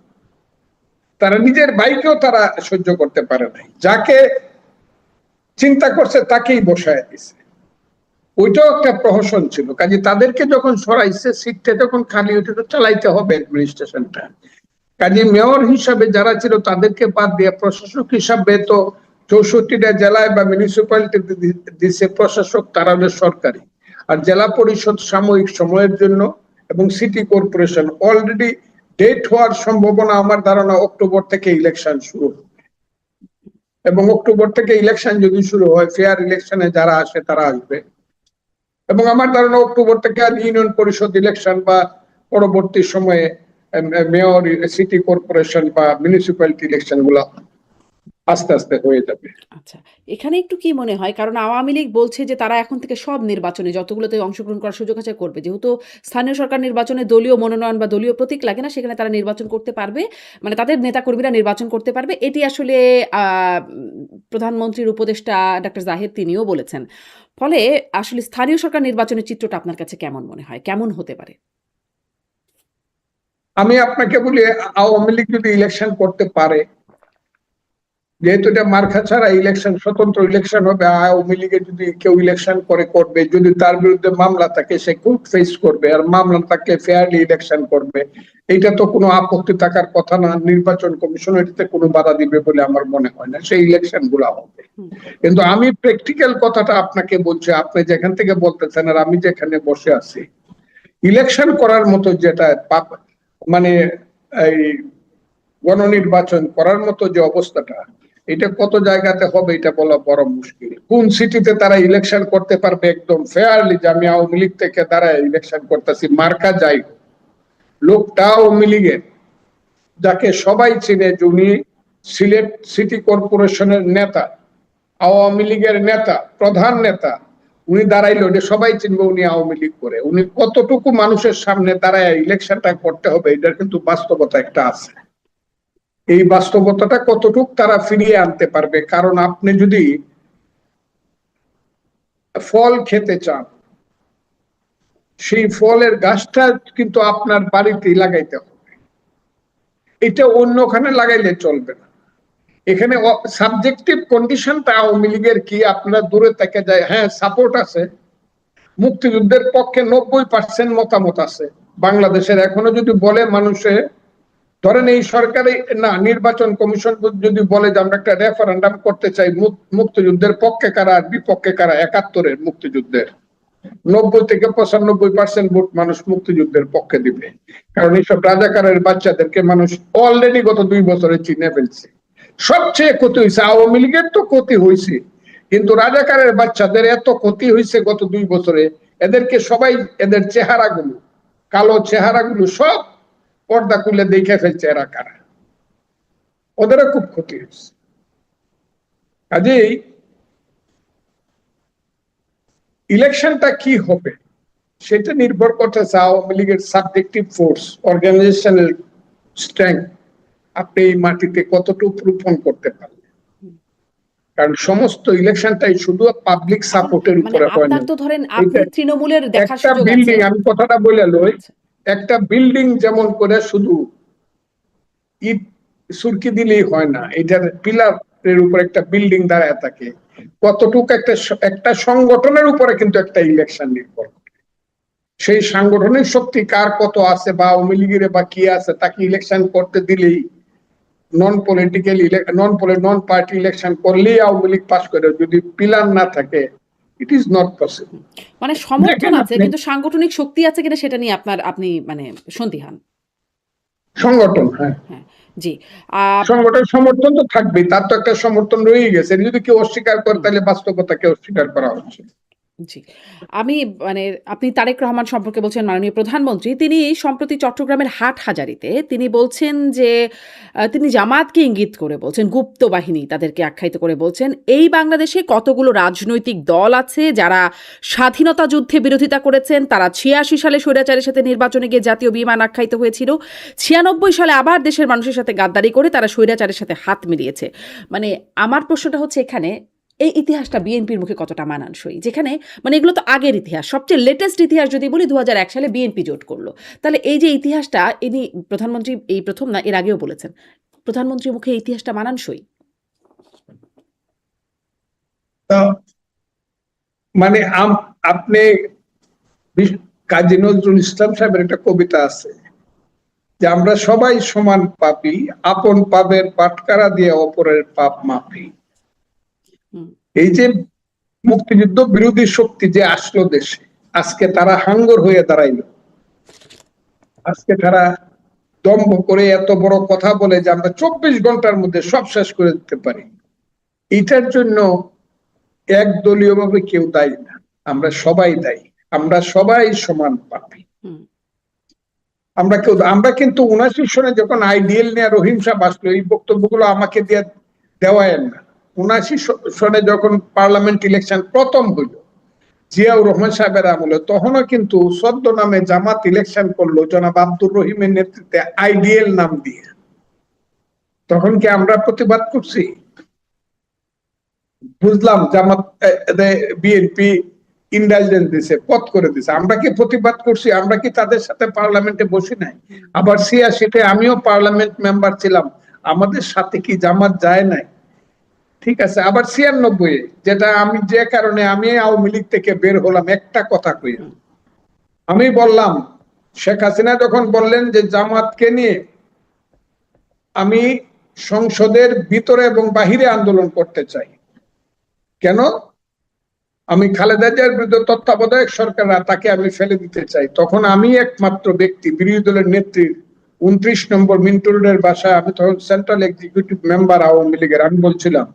S3: তারা নিজের ভাইকেও তারা সহ্য করতে পারে নাই, যাকে চিন্তা করছে তাকেই বসায় দিছে। ওইটাও একটা প্রহসন ছিল। কাজে তাদেরকে যখন সরাইছে, সিটটা যখন খালি হইতে, তো চালাইতে হবে অ্যাডমিনিস্ট্রেশনটা। কাজে মেয়র হিসাবে যারা ছিল তাদেরকে বাদ দিয়ে প্রশাসক হিসাবে তো 64টা জেলায় বা মিউনিসিপ্যালিটি দিচ্ছে প্রশাসক, তারা সরকারি। আর জেলা পরিষদ সাময়িক সময়ের জন্য, এবং সিটি কর্পোরেশন অলরেডি ডেট হওয়ার সম্ভাবনা, আমার ধারণা অক্টোবর থেকে ইলেকশন শুরু হবে। এবং অক্টোবর থেকে ইলেকশন যদি শুরু হয়, ফেয়ার ইলেকশনে যারা আসে তারা আসবে। এবং আমার ধারণা অক্টোবর থেকে ইউনিয়ন পরিষদ ইলেকশন বা পরবর্তী সময়ে মেয়র, সিটি কর্পোরেশন বা মিউনিসিপ্যালিটি ইলেকশন গুলা আস্তে আস্তে হয়ে যাবে।
S2: আচ্ছা, এখানে একটু কি মনে হয়, কারণ আওয়ামী লীগ বলছে যে তারা এখন থেকে সব নির্বাচনে যতগুলোতে অংশগ্রহণ করার সুযোগ আছে করবে, যেহেতু স্থানীয় সরকার নির্বাচনে দলীয় মনোনয়ন বা দলীয় প্রতীক লাগে না, সেখানে তারা নির্বাচন করতে পারবে, মানে তাদের নেতাকর্মীরা নির্বাচন করতে পারবে। এটি আসলে প্রধানমন্ত্রীর উপদেষ্টা ডক্টর জাহিদ তিনিও বলেছেন। ফলে আসলে স্থানীয় সরকার নির্বাচনের চিত্রটা আপনার কাছে কেমন মনে হয়, কেমন হতে পারে?
S3: আমি আপনাকে বলি, আওয়ামী লীগ যদি ইলেকশন করতে পারে, যেহেতু এটা মার্কা ছাড়া ইলেকশন, স্বতন্ত্র ইলেকশন হবে, আওয়ামী লীগের যদি কেউ ইলেকশন করবে, যদি তার বিরুদ্ধে মামলা থাকে সে কোর্ট ফেস করবে, আর মামলা থাকলে ফেয়ারলি ইলেকশন করবে। এটা তো কোনো আপত্তি থাকার কথা না। নির্বাচন কমিশন এটাতে কোনো বাধা দিবে বলে আমার মনে হয় না, সেই ইলেকশন গুলা হবে। কিন্তু আমি প্র্যাকটিক্যাল কথাটা আপনাকে বলছি, আপনি যেখান থেকে বলতেছেন আর আমি যেখানে বসে আছি, ইলেকশন করার মতো যেটা মানে এই গণনির্বাচন করার মতো যে অবস্থাটা, এটা কত জায়গাতে হবে এটা বলা বড় মুশকিল। কোন সিটিতে তারা ইলেকশন করতে পারবে একদম ফেয়ারলি, যে আমি আওয়ামী লীগ থেকে দাঁড়ায় ইলেকশন করতেছি, মার্কা যাই লোকটা আওয়ামী লীগের, যাকে সবাই চিনে, উনি সিলেট সিটি কর্পোরেশনের নেতা, আওয়ামী লীগের নেতা, প্রধান নেতা, উনি দাঁড়াইলে ওটা সবাই চিনবে উনি আওয়ামী লীগ করে। উনি কতটুকু মানুষের সামনে দাঁড়ায় ইলেকশনটা করতে হবে, এটার কিন্তু বাস্তবতা একটা আছে। এই বাস্তবতাটা কতটুকু তারা ফিরিয়ে আনতে পারবে। কারণ আপনি যদি ফল খেতে চান, সেই ফলের গাছটা কিন্তু আপনার বাড়িতেই লাগাইতে হবে, এটা অন্যখানে লাগাইলে চলবে না। এখানে সাবজেক্টিভ কন্ডিশনটা আওয়ামী লীগের কি, আপনারা দূরে থেকে যায়, হ্যাঁ সাপোর্ট আছে, মুক্তিযুদ্ধের পক্ষে 90% মতামত আছে বাংলাদেশের। এখনো যদি বলে মানুষে ধরেন এই সরকারি না নির্বাচন কমিশন যদি বলে যে আমরা একটা রেফারেন্ডাম করতে চাই মুক্তিযুদ্ধের পক্ষে কারা আর বিপক্ষে কারা, ৭১-এর মুক্তিযুদ্ধের ৯০-৯৫% ভোট মানুষ মুক্তিযুদ্ধের পক্ষে দিবে, কারণ এইসব রাজাকারের বাচ্চাদেরকে মানুষ অলরেডি গত ২ বছরে চিনে ফেলছে। সবচেয়ে ক্ষতি হয়েছে আওয়ামী লীগের, তো ক্ষতি হয়েছে, কিন্তু রাজাকারের বাচ্চাদের এত ক্ষতি হয়েছে গত ২ বছরে, এদেরকে সবাই এদের চেহারাগুলো, কালো চেহারাগুলো সব পর্দা খুলে দেখে ফেলছে এরা কারা, ওদেরও খুব ক্ষতি হয়েছে। কাজেই ইলেকশনটা কি হবে সেটা নির্ভর করতেছে আওয়ামী লীগের সাবজেক্টিভ ফোর্স, অর্গানাইজেশনাল স্ট্রেংথ, আপনি এই মাটিতে কতটুকু রূপণ করতে পারবেন। কারণ সমস্ত ইলেকশনটাই শুধু পাবলিক সাপোর্টের উপরে হয় না।
S2: আপনার তো ধরেন আপনি তৃণমূলের দেখার
S3: একটা
S2: সুযোগ আছে।
S3: বিল্ডিং, আমি কথাটা বলে লই, একটা বিল্ডিং যেমন করে শুধু ইট সুরকি দিলেই হয় না, এটার পিলারের উপর একটা বিল্ডিং দাঁড়ায় থাকে, কতটুকু একটা সংগঠনের উপরে কিন্তু একটা ইলেকশন নির্ভর করে। সেই সাংগঠনিক শক্তি কার কত আছে বা আওয়ামী লীগের বা কি আছে, তাকে ইলেকশন করতে দিলেই নন পার্টি ইলেকশন করলেই আওয়ামী লীগ পাস করে, যদি পিলার না থাকে ইট ইজ নট পসিবল।
S2: মানে সমর্থন আছে কিন্তু সাংগঠনিক শক্তি আছে কিনা সেটা নিয়ে আপনি মানে সন্দিহান।
S3: সংগঠন, হ্যাঁ
S2: জি,
S3: সংগঠন সমর্থন তো থাকবেই, তার তো একটা সমর্থন রয়ে গেছে, যদি কেউ অস্বীকার করে তাহলে বাস্তবতাকে অস্বীকার করা হচ্ছে।
S2: জি, আমি মানে আপনি তারেক রহমান সম্পর্কে বলছেন মাননীয় প্রধানমন্ত্রী, তিনি সম্প্রতি চট্টগ্রামের হাটহাজারীতে তিনি বলছেন যে তিনি জামাতকে ইঙ্গিত করে বলছেন, গুপ্ত বাহিনী তাদেরকে আখ্যায়িত করে বলছেন, এই বাংলাদেশে কতগুলো রাজনৈতিক দল আছে যারা স্বাধীনতা যুদ্ধে বিরোধিতা করেছেন, তারা ৮৬ সালে স্বৈরাচারের সাথে নির্বাচনে গিয়ে জাতীয় বিমান আখ্যায়িত হয়েছিল, ৯৬ সালে আবার দেশের মানুষের সাথে গাদ্দারি করে তারা স্বৈরাচারের সাথে হাত মিলিয়েছে। মানে আমার প্রশ্নটা হচ্ছে এখানে, এই ইতিহাসটা বিএনপির মুখে কতটা মানানসই, যেখানে মানে এগুলো তো আগের ইতিহাস, সবচেয়ে লেটেস্ট ইতিহাস যদি বলি ২০০১ সালে বিএনপি জোট করলো, তাহলে এই যে ইতিহাসটা ইনি প্রধানমন্ত্রী এই প্রথম না, এর আগেও বলেছেন, প্রধানমন্ত্রীর মুখে এই ইতিহাসটা মানানসই?
S3: মানে আপনি কাজী নজরুল ইসলাম সাহেবের একটা কবিতা আছে যে আমরা সবাই সমান পাপী, আপন পাপের পাটকারা দিয়ে অপরের পাপ মাপি। এই যে মুক্তিযুদ্ধ বিরোধী শক্তি যে আসলো দেশে, আজকে তারা হাঙ্গর হয়ে দাঁড়াইলো, আজকে তারা দম্ভ করে এত বড় কথা বলে যে আমরা ২৪ ঘন্টার মধ্যে সব শেষ করে দিতে পারি, এটার জন্য একদলীয় ভাবে কেউ দায়ী না, আমরা সবাই দায়ী, আমরা সবাই সমান পাপী। আমরা কিন্তু ৭৯ সনে যখন আইডিএল নিয়ে রহিম সাহেব আসলো, এই বক্তব্যগুলো আমাকে দিয়ে দেওয়ায় না। ৭৯ সনে যখন পার্লামেন্ট ইলেকশন প্রথম হইল জিয়াউর রহমান সাহেবের আমলে, তখনও কিন্তু সদ্য নামে জামাত ইলেকশন করলো জনাব আব্দুর রহিমের নেতৃত্বে আইডিএল নাম দিয়ে। তখন কি আমরা প্রতিবাদ করছি? বুঝলাম জামাত বিএনপি ইন্ডালজেন্স দিছে, পথ করে দিছে, আমরা কি প্রতিবাদ করছি? আমরা কি তাদের সাথে পার্লামেন্টে বসি নাই? আবার ৮৬-তে আমিও পার্লামেন্ট মেম্বার ছিলাম, আমাদের সাথে কি জামাত যায় নাই? ঠিক আছে, আবার ৯৬-এ যেটা আমি যে কারণে আমি আওয়ামী লীগ থেকে বের হলাম, একটা কথা কই, আমি বললাম শেখ হাসিনা যখন বললেন যে জামাতকে নিয়ে আমি সংসদের ভিতরে এবং বাহিরে আন্দোলন করতে চাই, কেন? আমি খালেদা জিয়ার বিরুদ্ধে তত্ত্বাবধায়ক সরকার, তাকে আমি ফেলে দিতে চাই। তখন আমি একমাত্র ব্যক্তি, বিরোধী দলের নেত্রী ২৯ নম্বর মিন্টু রোডের বাসায়, আমি তখন সেন্ট্রাল এক্সিকিউটিভ মেম্বার আওয়ামী লীগের, আমি বলছিলাম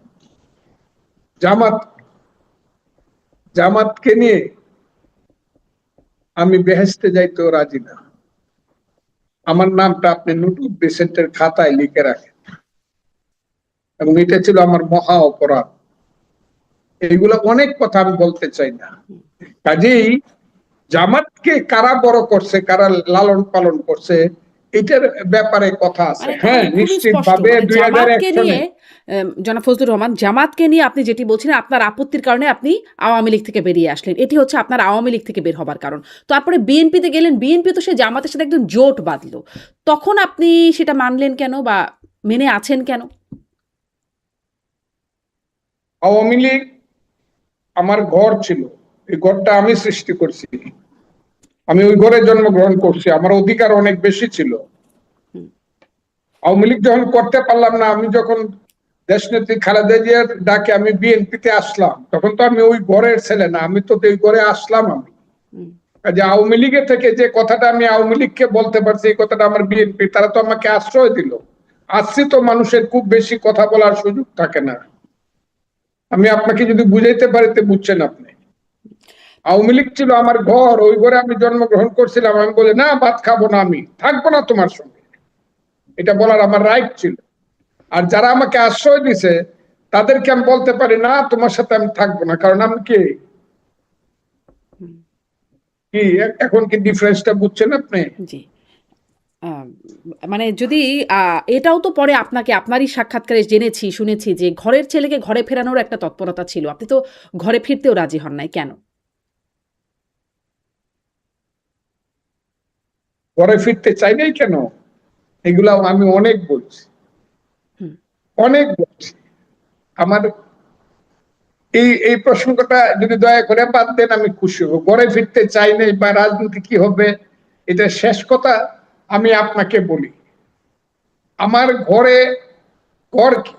S3: জামাতকে নিয়ে আমি বেহেশতে যাইতেও রাজি না, আমার নামটা আপনি নোটুক বেসেন্টের খাতায় লিখে রাখেন, এবং এটা ছিল আমার মহা অপরাধ। এইগুলো অনেক কথা আমি বলতে চাই না। কাজেই জামাতকে কারা বড় করছে, কারা লালন পালন করছে, এটার ব্যাপারে কথা আছে। হ্যাঁ, নিশ্চিতভাবে ২০০১ সনে
S2: জনাব ফজলুর রহমান, জামাতকে নিয়ে আপনি যেটি বলছেন আপনার আপত্তির কারণে আপনি আওয়ামী লীগ থেকে বেরিয়ে আসলেন, এটি হচ্ছে আপনার আওয়ামী লীগ থেকে বের হবার কারণ। তারপরে বিএনপিতে গেলেন, বিএনপি তো সে জামাতের সাথে একদম জোট বাঁধলো, তখন আপনি সেটা মানলেন কেন বা মেনে আছেন কেন?
S3: আওয়ামী লীগ আমার ঘর ছিল, এই ঘরটা আমি সৃষ্টি করছি, আমি ওই ঘরে জন্মগ্রহণ করছি, আমার অধিকার অনেক বেশি ছিল। আওয়ামী লীগ যখন করতে পারলাম না, আমি যখন দেশনেত্রী খালেদা জিয়ার ডাকে আমি বিএনপিতে আসলাম, তখন তো আমি ওই ঘরের ছেলে না, আমি তো ওই ঘরে আসলাম। আমি যে আওয়ামী লীগের থেকে যে কথাটা আমি আওয়ামী লীগকে বলতে পারছি, এই কথাটা আমার বিএনপি, তারা তো আমাকে আশ্রয় দিল। আসছি তো মানুষের খুব বেশি কথা বলার সুযোগ থাকে না। আমি আপনাকে যদি বুঝাইতে পারি তো বুঝছেন আপনি। আওয়ামী লীগ ছিল আমার ঘর, ওই ঘরে আমি জন্মগ্রহণ করছিলাম। আমি বলি না, ভাত খাবো না, আমি থাকবো না তোমার সঙ্গে, এটা বলার আমার রাইট ছিল। আর যারা আমাকে আশ্রয় দিছে তাদেরকে আমি বলতে পারি না, তোমার সাথে আমি থাকবো না, কারণ আমি কে। কি এখন কি ডিফারেন্সটা বুঝছেন আপনি?
S2: জি। আহ, মানে যদি এটাও তো পরে আপনাকে আপনারই সাক্ষাৎকারে জেনেছি শুনেছি যে ঘরের ছেলেকে ঘরে ফেরানোর একটা তৎপরতা ছিল, আপনি তো ঘরে ফিরতেও রাজি হন নাই কেন?
S3: ঘরে ফিরতে চাই নাই কেন, এগুলা আমি অনেক বলছি,
S2: হুম।
S3: অনেক বলছি। আমার এই প্রসঙ্গটা যদি দয়া করে বাদ দেন আমি খুশি হব। ঘরে ফিরতে চাই নাই বা রাজনীতি কি হবে, এটা শেষ কথা। আমি আপনাকে বলি, আমার ঘরে ঘর কি,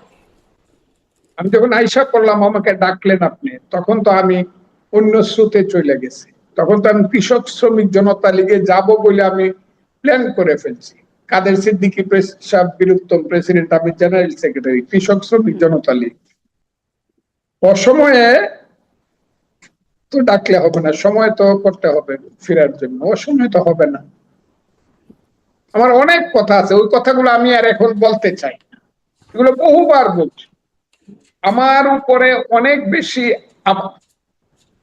S3: আমি যখন আইসা করলাম আমাকে ডাকলেন আপনি, তখন তো আমি অন্য স্রোতে চলে গেছি। তখন তো আমি কৃষক শ্রমিক জনতা লীগে যাব বলে আমি প্ল্যান করে ফেলছি। কাদের সিদ্দিকী সাহেব বীরুত্তম প্রেসিডেন্ট, আমি জেনারেল সেক্রেটারি কৃষক শ্রমিক জনতা লীগ। অসময়ে তো ডাকলে হবে না, সময় তো করতে হবে ফেরার জন্য, অসময় তো হবে না। আমার অনেক কথা আছে, ওই কথাগুলো আমি আর এখন বলতে চাই না, এগুলো বহুবার বলছি। আমার উপরে অনেক বেশি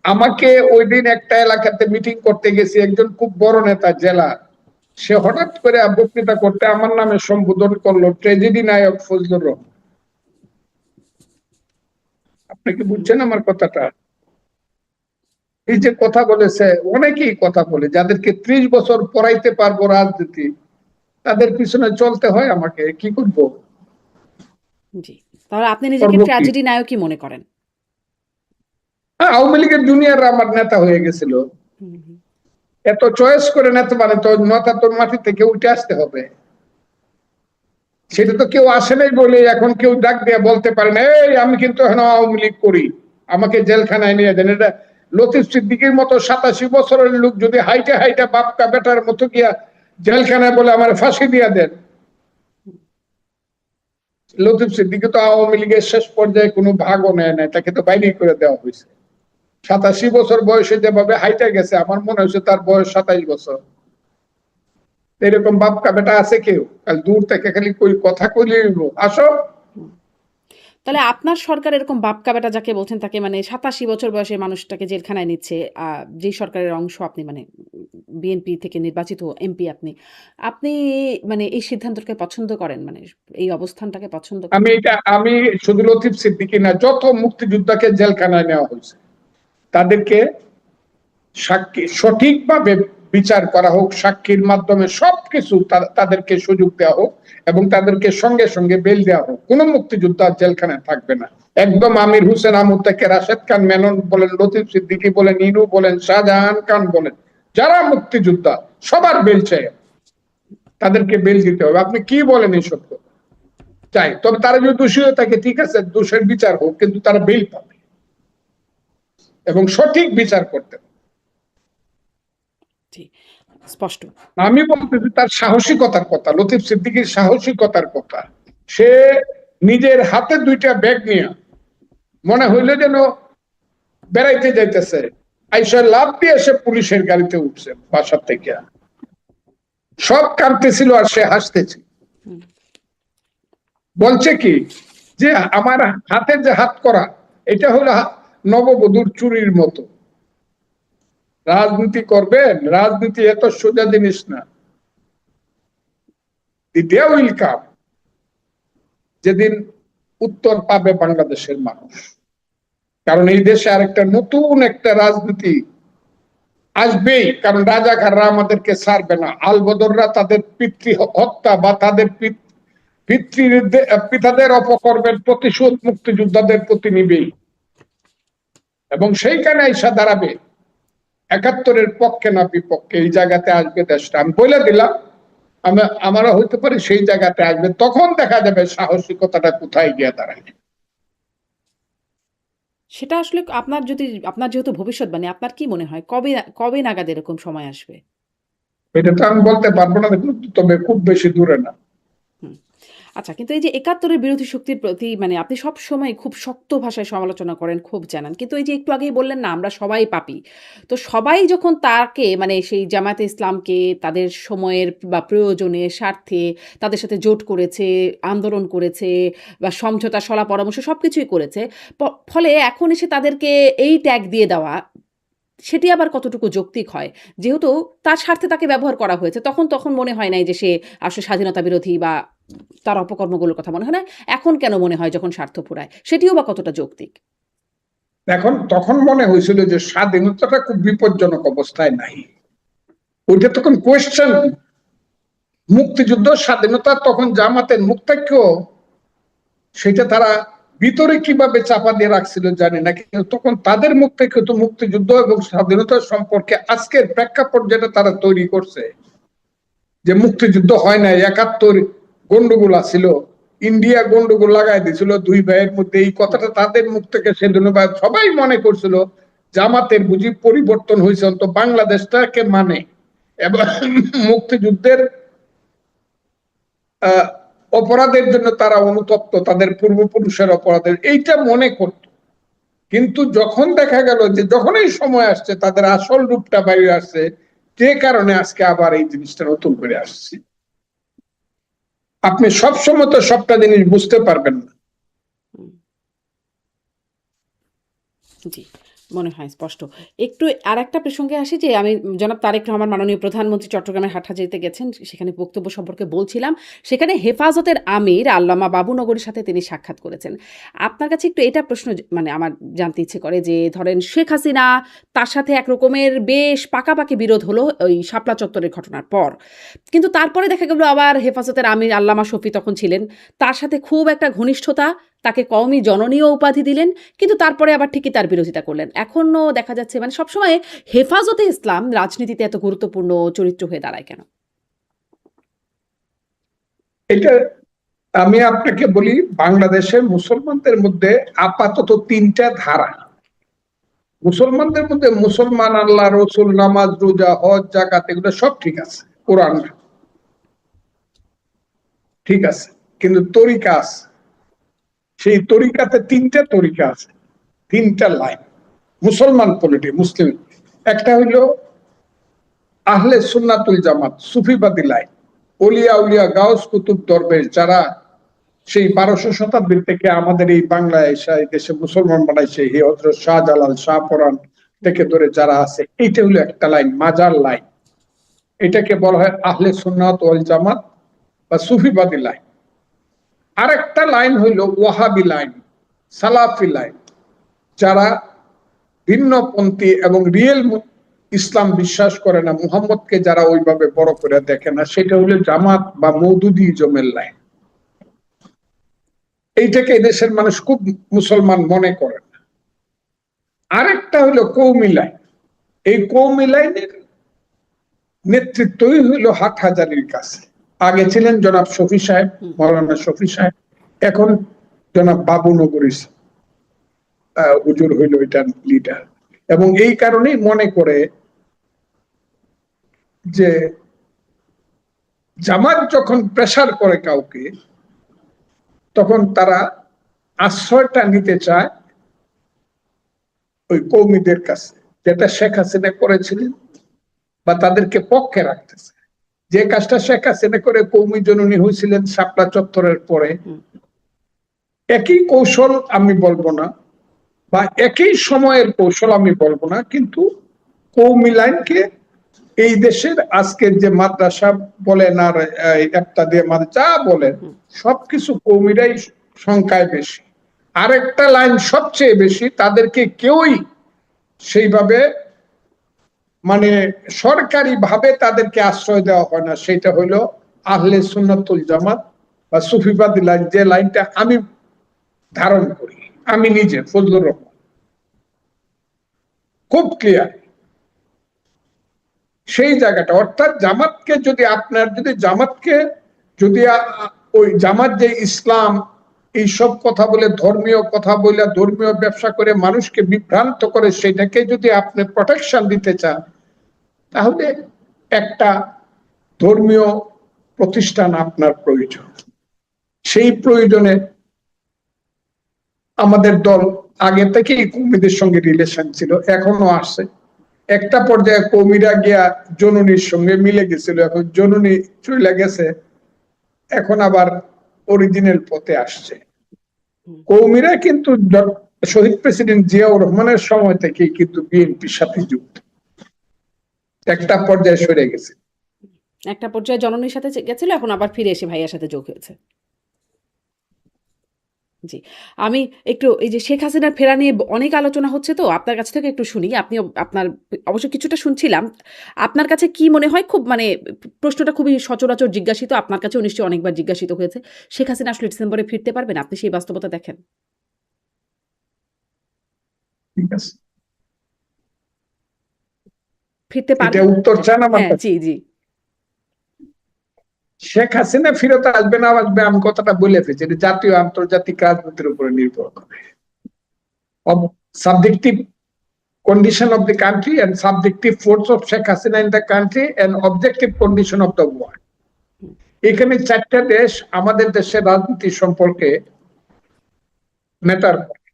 S3: আমাকে ওই দিন একটা এলাকাতে মিটিং করতে গেছি, একজন খুব বড় নেতা জেলা, সে হঠাৎ করে বক্তৃতা করতে আমার নামে সম্বোধন করলো ট্রেজেডি নায়ক ফজলুর রহমান। আপনি কি বুঝছেন আমার কথাটা? এই যে কথা বলেছে, অনেকেই কথা বলে, যাদেরকে 30 বছর পড়াইতে পারবো রাজনীতি, তাদের পিছনে চলতে হয় আমাকে, কি করব?
S2: জি। তাহলে আপনি নিজেকে
S3: করবো কি?
S2: ট্র্যাজেডি নায়কই মনে করেন?
S3: আওয়ামী লীগের জুনিয়ররা আমার নেতা হয়ে গেছিল।
S2: হুম, হুম।
S3: এত চয়েস করে নেতা মানে তো নেতা তো মাটি থেকে উঠে আসতে হবে। সেটা
S2: জি।
S3: তো কেউ আসে নাই বলে এখন কেউ ডাক দিয়ে বলতে পারে না, এই আমি কিন্তু এখন আওয়ামী লীগ করি, আমাকে জেলখানায় নিয়ে দেন। এটা লতিফ সিদ্দিকীর মতো 87 বছরের লোক যদি হাইটে হাইটে বাপকা বেটার মতো গিয়া জেলখানায় বলে আমার ফাঁসি দিয়ে দেন। লতিফ সিদ্দিকী তো আওয়ামী লীগের শেষ পর্যায়ে কোনো ভাগও নেয় নাই, তাকে তো বাইরে করে দেওয়া হয়েছে। 87 বছর বয়সে যেভাবে হাইটে গেছে, আমার মনে হচ্ছে তার বয়স 27 বছর। এরকম বাপকা বেটা আছে কেউ? দূর থেকে খালি কই কথা কইলে আসো।
S2: হুম। তাহলে আপনার সরকার এরকম বাপকা বেটা যাকে বলছেন তাকে মানে 87 বছর বয়সের মানুষটাকে জেলখানায় নিচ্ছে, যেই সরকারের অংশ আপনি, মানে বিএনপি থেকে নির্বাচিত এমপি আপনি। আপনি মানে এই সিদ্ধান্তকে পছন্দ করেন? মানে এই অবস্থানটাকে পছন্দ করেন?
S3: আমি শুধু লতিফ সিদ্দিকী না, যত মুক্তিযোদ্ধাকে জেলখানায় নেওয়া হয়েছে তাদেরকে সাক্ষী সঠিকভাবে বিচার করা হোক, সাক্ষীর মাধ্যমে সবকিছু তাদেরকে সুযোগ দেওয়া হোক এবং তাদেরকে সঙ্গে সঙ্গে বেল দেওয়া হোক। কোন মুক্তিযোদ্ধা জেলখানায় থাকবে না। একদম আমির হোসেন আমর থেকে রাশেদ খান মেনন বলেন, লতিফ সিদ্দিকী বলেন, ইনু বলেন, শাহজাহান খান বলেন, যারা মুক্তিযোদ্ধা সবার বেল চাই, তাদেরকে বেল দিতে হবে। আপনি কি বলেন এইসব চাই? তবে তারা যদি দোষী হয়ে থাকে ঠিক আছে, দোষের বিচার হোক, কিন্তু তারা বেল পাবে এবং সঠিক বিচার করতে হবে।
S2: জি, স্পষ্ট।
S3: আমি বলতেছি তার সাহসিকতার কথা, লতিফ সিদ্দিকীর সাহসিকতার কথা। সে নিজের হাতে 2টা ব্যাগ নিয়ে মনে হইলো যেন বেড়াইতে যাইতেছে, আইসা লাভ দিয়ে সে পুলিশের গাড়িতে উঠছে বাসা থেকে। সব কাঁদতেছিল আর সে হাসতেছিল।
S2: হুম।
S3: বলছে কি যে আমার হাতের যে হাত করা, এটা হলো নববধূর চুরির মতো। রাজনীতি করবেন, রাজনীতি এত সোজা জিনিস না। দি ডে উইল কাম, যেদিন উত্তর পাবে বাংলাদেশের মানুষ। কারণ এই দেশে আরেকটা নতুন একটা রাজনীতি আসবেই, কারণ রাজাকাররা আমাদেরকে ছাড়বে না। আলবদররা তাদের পিতৃ হত্যা বা তাদের পিতাদের অপকর্মের প্রতিশোধ মুক্তিযোদ্ধাদের প্রতি নিবেই, এবং সেইখানে এসে দাঁড়াবে 71-এর পক্ষে না বিপক্ষে। এই জায়গাতে আসবে দেশটা, আমি বলে দিলাম। আমরা হইতে পারি সেই জায়গাতে আসবে, তখন দেখা যাবে সাহসিকতাটা কোথায় গিয়ে দাঁড়ায়।
S2: সেটা আসলে আপনার যেহেতু ভবিষ্যৎবাণী, আপনার কি মনে হয় কবে নাগাদ এরকম সময় আসবে?
S3: এটা তো আমি বলতে পারবো না, তবে খুব বেশি দূরে না।
S2: হুম। আচ্ছা, কিন্তু এই যে ৭১ এর বিরোধী শক্তির প্রতি মানে আপনি সবসময় খুব শক্ত ভাষায় সমালোচনা করেন, ক্ষোভ জানান। কিন্তু এই যে একটু আগেই বললেন না, আমরা সবাই পাপী। তো সবাই যখন তাকে মানে সেই জামায়াতে ইসলামকে তাদের সময়ের বা প্রয়োজনে, স্বার্থে তাদের সাথে জোট করেছে, আন্দোলন করেছে বা সমঝোতা, সলা পরামর্শ সবকিছুই করেছে। ফলে এখন এসে তাদেরকে এই ট্যাগ দিয়ে দেওয়া, সেটি আবার কতটুকু যৌক্তিক হয়? যেহেতু তার স্বার্থে তাকে ব্যবহার করা হয়েছে, তখন মনে হয় নাই যে সে আসলে স্বাধীনতা বিরোধী বা তার অপকর্মগুলোর কথা মনে হয় না। এখন কেন মনে হয় যখন স্বার্থ ফুরায়? সেটিও বা কতটা যৌক্তিক?
S3: তখন মনে হয়েছিল যে স্বাধীনতাটা খুব বিপজ্জনক অবস্থায় নাই। ওইটা তখন কোয়েশ্চেন। মুক্তিযুদ্ধ স্বাধীনতা তখন জামাতের মুক্তাক্ষ, সেটা তারা ভিতরে কিভাবে চাপা দিয়ে রাখছিল জানি না, কিন্তু তখন তাদের মুক্তাক্ষ তো মুক্তিযুদ্ধ এবং স্বাধীনতা সম্পর্কে আজকের প্রেক্ষাপট যেটা তারা তৈরি করছে, যে মুক্তিযুদ্ধ হয় না, ৭১ গন্ডগোল ছিল, ইন্ডিয়া গন্ডগোল লাগাই দিয়েছিল দুই ভাইয়ের মধ্যে, এই কথাটা তাদের মুখ থেকে সেদিন সবাই মনে করছিল জামাতের বুঝি পরিবর্তন হয়েছে, অন্ত বাংলাদেশটাকে মানে, এবং মুক্তিযুদ্ধের অপরাধের জন্য তারা অনুতপ্ত, তাদের পূর্বপুরুষের অপরাধের এইটা মনে করত। কিন্তু যখন দেখা গেল যে যখন এই সময় আসছে তাদের আসল রূপটা বাইরে আসছে, যে কারণে আজকে আবার এই জিনিসটা নতুন করে আসছে। আপনি সবসময় তো সবটা জিনিস বুঝতে পারবেন না।
S2: হুম। জি, মনে হয় স্পষ্ট। একটু আরেকটা প্রসঙ্গে আসি যে আমি জনাব তারেক রহমান মাননীয় প্রধানমন্ত্রী চট্টগ্রামের হাটহাজারীতে গেছেন। সেখানে বক্তব্য সম্পর্কে বলছিলাম। সেখানে হেফাজতের আমির আল্লামা বাবুনগরীর সাথে তিনি সাক্ষাৎ করেছেন। আপনার কাছে একটু এটা প্রশ্ন মানে আমার জানতে ইচ্ছে করে যে ধরেন শেখ হাসিনা তার সাথে এক রকমের বেশ পাকাপাকি বিরোধ হলো ওই শাপলা চত্বরের ঘটনার পর। কিন্তু তারপরে দেখা গেল আবার হেফাজতের আমির আল্লামা শফি তখন ছিলেন। তার সাথে খুব একটা ঘনিষ্ঠতা, তাকে কওমি জননীয় উপাধি দিলেন। কিন্তু তারপরে আবার ঠিকই তার বিরোধিতা করলেন। এখনো দেখা যাচ্ছে মানে সবসময় হেফাজতে ইসলাম রাজনীতিতে এত গুরুত্বপূর্ণ চরিত্র হয়ে দাঁড়ায় কেন?
S3: এটা আমি আপনাকে বলি, বাংলাদেশের মুসলমানদের মধ্যে আপাতত ৩টা ধারা। মুসলমানদের মধ্যে মুসলমান, আল্লাহ, রসুল, নামাজ, রোজা, হজ, জাকাত এগুলো সব ঠিক আছে, কোরআন ঠিক আছে, কিন্তু তরিকা আছে। সেই তরিকাতে ৩টা তরিকা আছে, ৩টা লাইন মুসলমান পলিটি মুসলিম। একটা হইলো আহলে সুন্নাতুল জামাত, সুফিবাদী লাইন, ওলিয়া উলিয়া গাউস কুতুব দরবেশ, যারা সেই ১২০০ শতাব্দীর থেকে আমাদের এই বাংলায় এই দেশে মুসলমান বানাইছে, হে হযরত শাহজালাল, শাহপরান থেকে ধরে যারা আছে, এইটা হলো একটা লাইন, মাজার লাইন। এটাকে বলা হয় আহলে সুন্নাত ওয়াল জামাত বা সুফিবাদী লাইন। আরেকটা লাইন হইল ওয়াহাবি লাইন, সালাফি লাইন, যারা ভিন্নপন্থী এবং রিয়েল ইসলাম বিশ্বাস করে না, মুহাম্মদকে যারা ওইভাবে বড় করে দেখে না, সেটা হলো জামাত বা মওদুদি ইজমের লাইন। এইটাকে এদেশের মানুষ খুব মুসলমান মনে করে না। আরেকটা হলো কওমি লাইন। এই কওমি লাইনের নেতৃত্বই হইল হাটহাজারীর কাছে। আগে ছিলেন জনাব শফি সাহেব, মৌলানা শফি সাহেব, এখন জনাব বাবুনগরী হুজুর হইল এটার লিডার। এবং এই কারণেই মনে করে যে জামাত যখন প্রেসার করে কাউকে, তখন তারা আশ্রয়টা নিতে চায় ওই কৌমিদের কাছে, যেটা শেখ হাসিনা করেছিলেন, বা তাদেরকে পক্ষে রাখতেছে। যে কাজটা শেখ হাসিনা করে কৌমি জননী হয়েছিলেন শাপলা চত্বরের পরে, একই কৌশল আমি বলবো না, বা একই সময়ের কৌশল আমি বলবো না, কিন্তু কৌমি লাইনকে এই দেশের আজকের যে মাদ্রাসা বলেন আর একটা দিয়ে যা বলেন, সবকিছু কৌমিরাই সংখ্যায় বেশি। আরেকটা লাইন সবচেয়ে বেশি, তাদেরকে কেউই সেইভাবে মানে সরকারি ভাবে তাদেরকে আশ্রয় দেওয়া হয় না, সেটা হলো আহলে সুন্নাতুল জামাত বা সুফিবাদী লাইন, যে লাইনটা আমি ধারণ করি, আমি নিজে ফজলুর রহমান, খুব ক্লিয়ার। সেই জায়গাটা, অর্থাৎ জামাতকে যদি জামাতকে যদি ওই জামাত যে ইসলাম এইসব কথা বলে, ধর্মীয় কথা বলে, ধর্মীয় ব্যবসা করে মানুষকে বিভ্রান্ত করে, সেটাকে যদি আপনি প্রোটেকশন দিতে চান, তাহলে একটা ধর্মীয় প্রতিষ্ঠান আপনার প্রয়োজন। সেই প্রয়োজনে আমাদের দল আগে থেকেই কৌমিদের সঙ্গে রিলেশন ছিল, এখনো আসছে। একটা পর্যায়ে কৌমিরা গিয়া জননীর সঙ্গে মিলে গেছিল, এখন জননী চলে গেছে, এখন আবার অরিজিনাল পথে আসছে। কৌমিরা কিন্তু শহীদ প্রেসিডেন্ট জিয়াউর রহমানের সময় থেকেই কিন্তু বিএনপির সাথে যুক্ত, একটা পর্যায়ে সরে গেছে।
S2: একটা পর্যায়ে জননীর সাথে গেছিল, এখন আবার ফিরে এসে ভাইয়ার সাথে যোগ হয়েছে। জি, আমি একটু এই যে শেখ হাসিনার ফেরা নিয়ে অনেক আলোচনা হচ্ছে, তো আপনার কাছ থেকে একটু শুনি। আপনি আপনার অবশ্য কিছুটা শুনছিলাম, আপনার কাছে কি মনে হয়? খুব মানে প্রশ্নটা খুবই সচরাচর জিজ্ঞাসিত, আপনার কাছেও নিশ্চয়ই অনেকবার জিজ্ঞাসিত হয়েছে। শেখ হাসিনা আসলে ডিসেম্বরে ফিরতে পারবেন? আপনি সেই বাস্তবতা দেখেন?
S3: ঠিক আছে,
S2: ফিরতে
S3: এটা
S2: পারবেন?
S3: উত্তর চান আমার
S2: হ্যাঁ,
S3: কাছে?
S2: জি, জি।
S3: শেখ হাসিনা ফিরত আসবে না আসবে, আমি কথাটা বলে ফেলছি, এটা জাতীয় আন্তর্জাতিক রাজনীতির উপরে নির্ভর করে। Subjective condition of the country and subjective force of Sheikh Hasina in the country and objective condition of the world. এখানে চারটা দেশ আমাদের দেশের রাজনীতি সম্পর্কে ম্যাটার করে।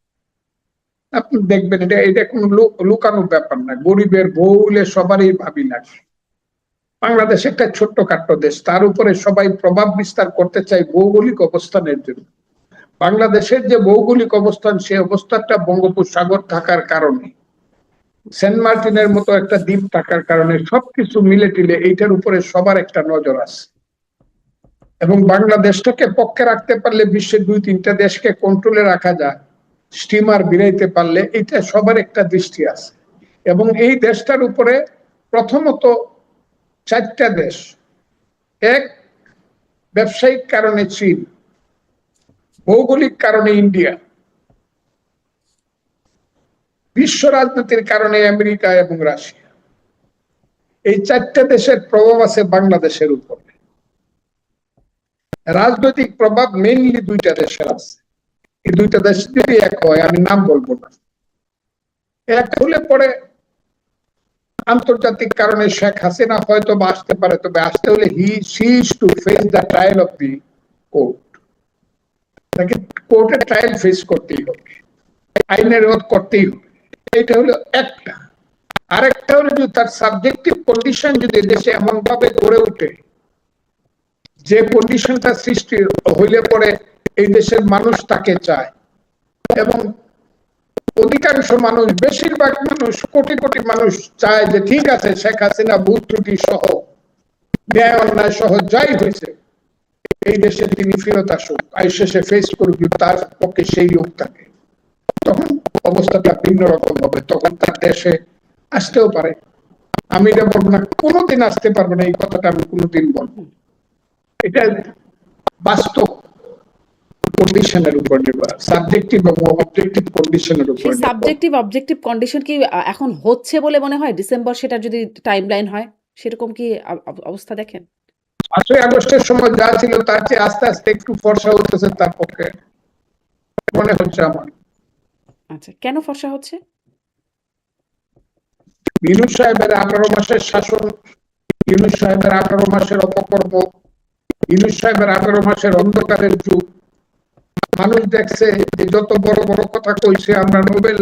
S3: আপনি দেখবেন এটা কোনো লুকানো ব্যাপার না, গরিবের বউলে সবারই ভাবি লাগে। বাংলাদেশ একটা ছোট্ট খাট্ট দেশ, তার উপরে সবাই প্রভাব বিস্তার করতে চায় ভৌগোলিক অবস্থানের জন্য। বাংলাদেশের যে ভৌগোলিক অবস্থান, সেই অবস্থানটা বঙ্গোপসাগর থাকার কারণে, সেন্ট মার্টিনের মতো একটা দ্বীপ থাকার কারণে, সবকিছু মিলে টিলে এইটার উপরে সবার একটা নজর আছে। এবং বাংলাদেশটাকে পক্ষে রাখতে পারলে বিশ্বের 2-3টা দেশকে কন্ট্রোলে রাখা যায়, স্টিমার বিরাইতে পারলে, এটা সবার একটা দৃষ্টি আছে। এবং এই দেশটার উপরে প্রথমত 4টা দেশ, এক ব্যবসায়িক কারণে চীন, ভৌগোলিক কারণে ইন্ডিয়া, বিশ্ব রাজনীতির কারণে আমেরিকা এবং রাশিয়া। এই 4টা দেশের প্রভাব আছে বাংলাদেশের উপর। রাজনৈতিক প্রভাব মেইনলি 2টা দেশের আছে। এই 2টা দেশ যদি এক হয়, আমি নাম বলবো না, এক হলে পরে আন্তর্জাতিক কারণে শেখ হাসিনা হয়তো বা আসতে পারে, তবে আসতে হলে she is to face the trial of the court। তাকে কোর্টের ট্রায়াল ফেস করতেই হবে, আইনের রোধ করতেই হবে। এটা হলো একটা। আরেকটা হলো যে তার সাবজেক্টিভ কন্ডিশন যদি দেশে এমন ভাবে গড়ে ওঠে, যে কন্ডিশনটা সৃষ্টি হইলে পরে এই দেশের মানুষ তাকে চায়, এবং অধিকাংশ মানুষ, বেশিরভাগ মানুষ, কোটি কোটি মানুষ চায় যে ঠিক আছে, শেখ হাসিনা ভুল ত্রুটি সহ, ন্যায় অন্যায় সহ যাই হয়েছে, এই দেশে তিনি ফেরত আসুক, আইসে ফেস করুক, তার পক্ষে সেই লোক থাকে, তখন অবস্থাটা ভিন্ন রকম হবে। তখন তার দেশে আসতেও পারে। আমি এটা বলবো না কোনোদিন আসতে পারবে না, এই কথাটা আমি কোনোদিন বলবো। এটা বাস্তব কন্ডিশনের উপর নির্ভর, সাবজেক্টিভ এবং অবজেক্টিভ কন্ডিশনের উপর।
S2: সেই সাবজেক্টিভ অবজেক্টিভ কন্ডিশন কি এখন হচ্ছে বলে মনে হয়? ডিসেম্বর সেটা যদি টাইমলাইন হয়, সেরকম কি অবস্থা দেখেন?
S3: 5ই আগস্টের সময় যা ছিল তার চেয়ে আস্তে আস্তে একটু ফর্সা হতেছে তার পক্ষে মনে হচ্ছে আমার।
S2: আচ্ছা, কেন ফর্সা হচ্ছে?
S3: ইউনূস সাহেবের 18 মাসের শাসন, ইউনূস সাহেবের 18 মাসের অপকর্ম, ইউনূস সাহেবের 18 মাসের অন্ধকারের যুগ, মানুষ দেখছে যে যত বড় বড় কথা কইছে, আমরা নোবেল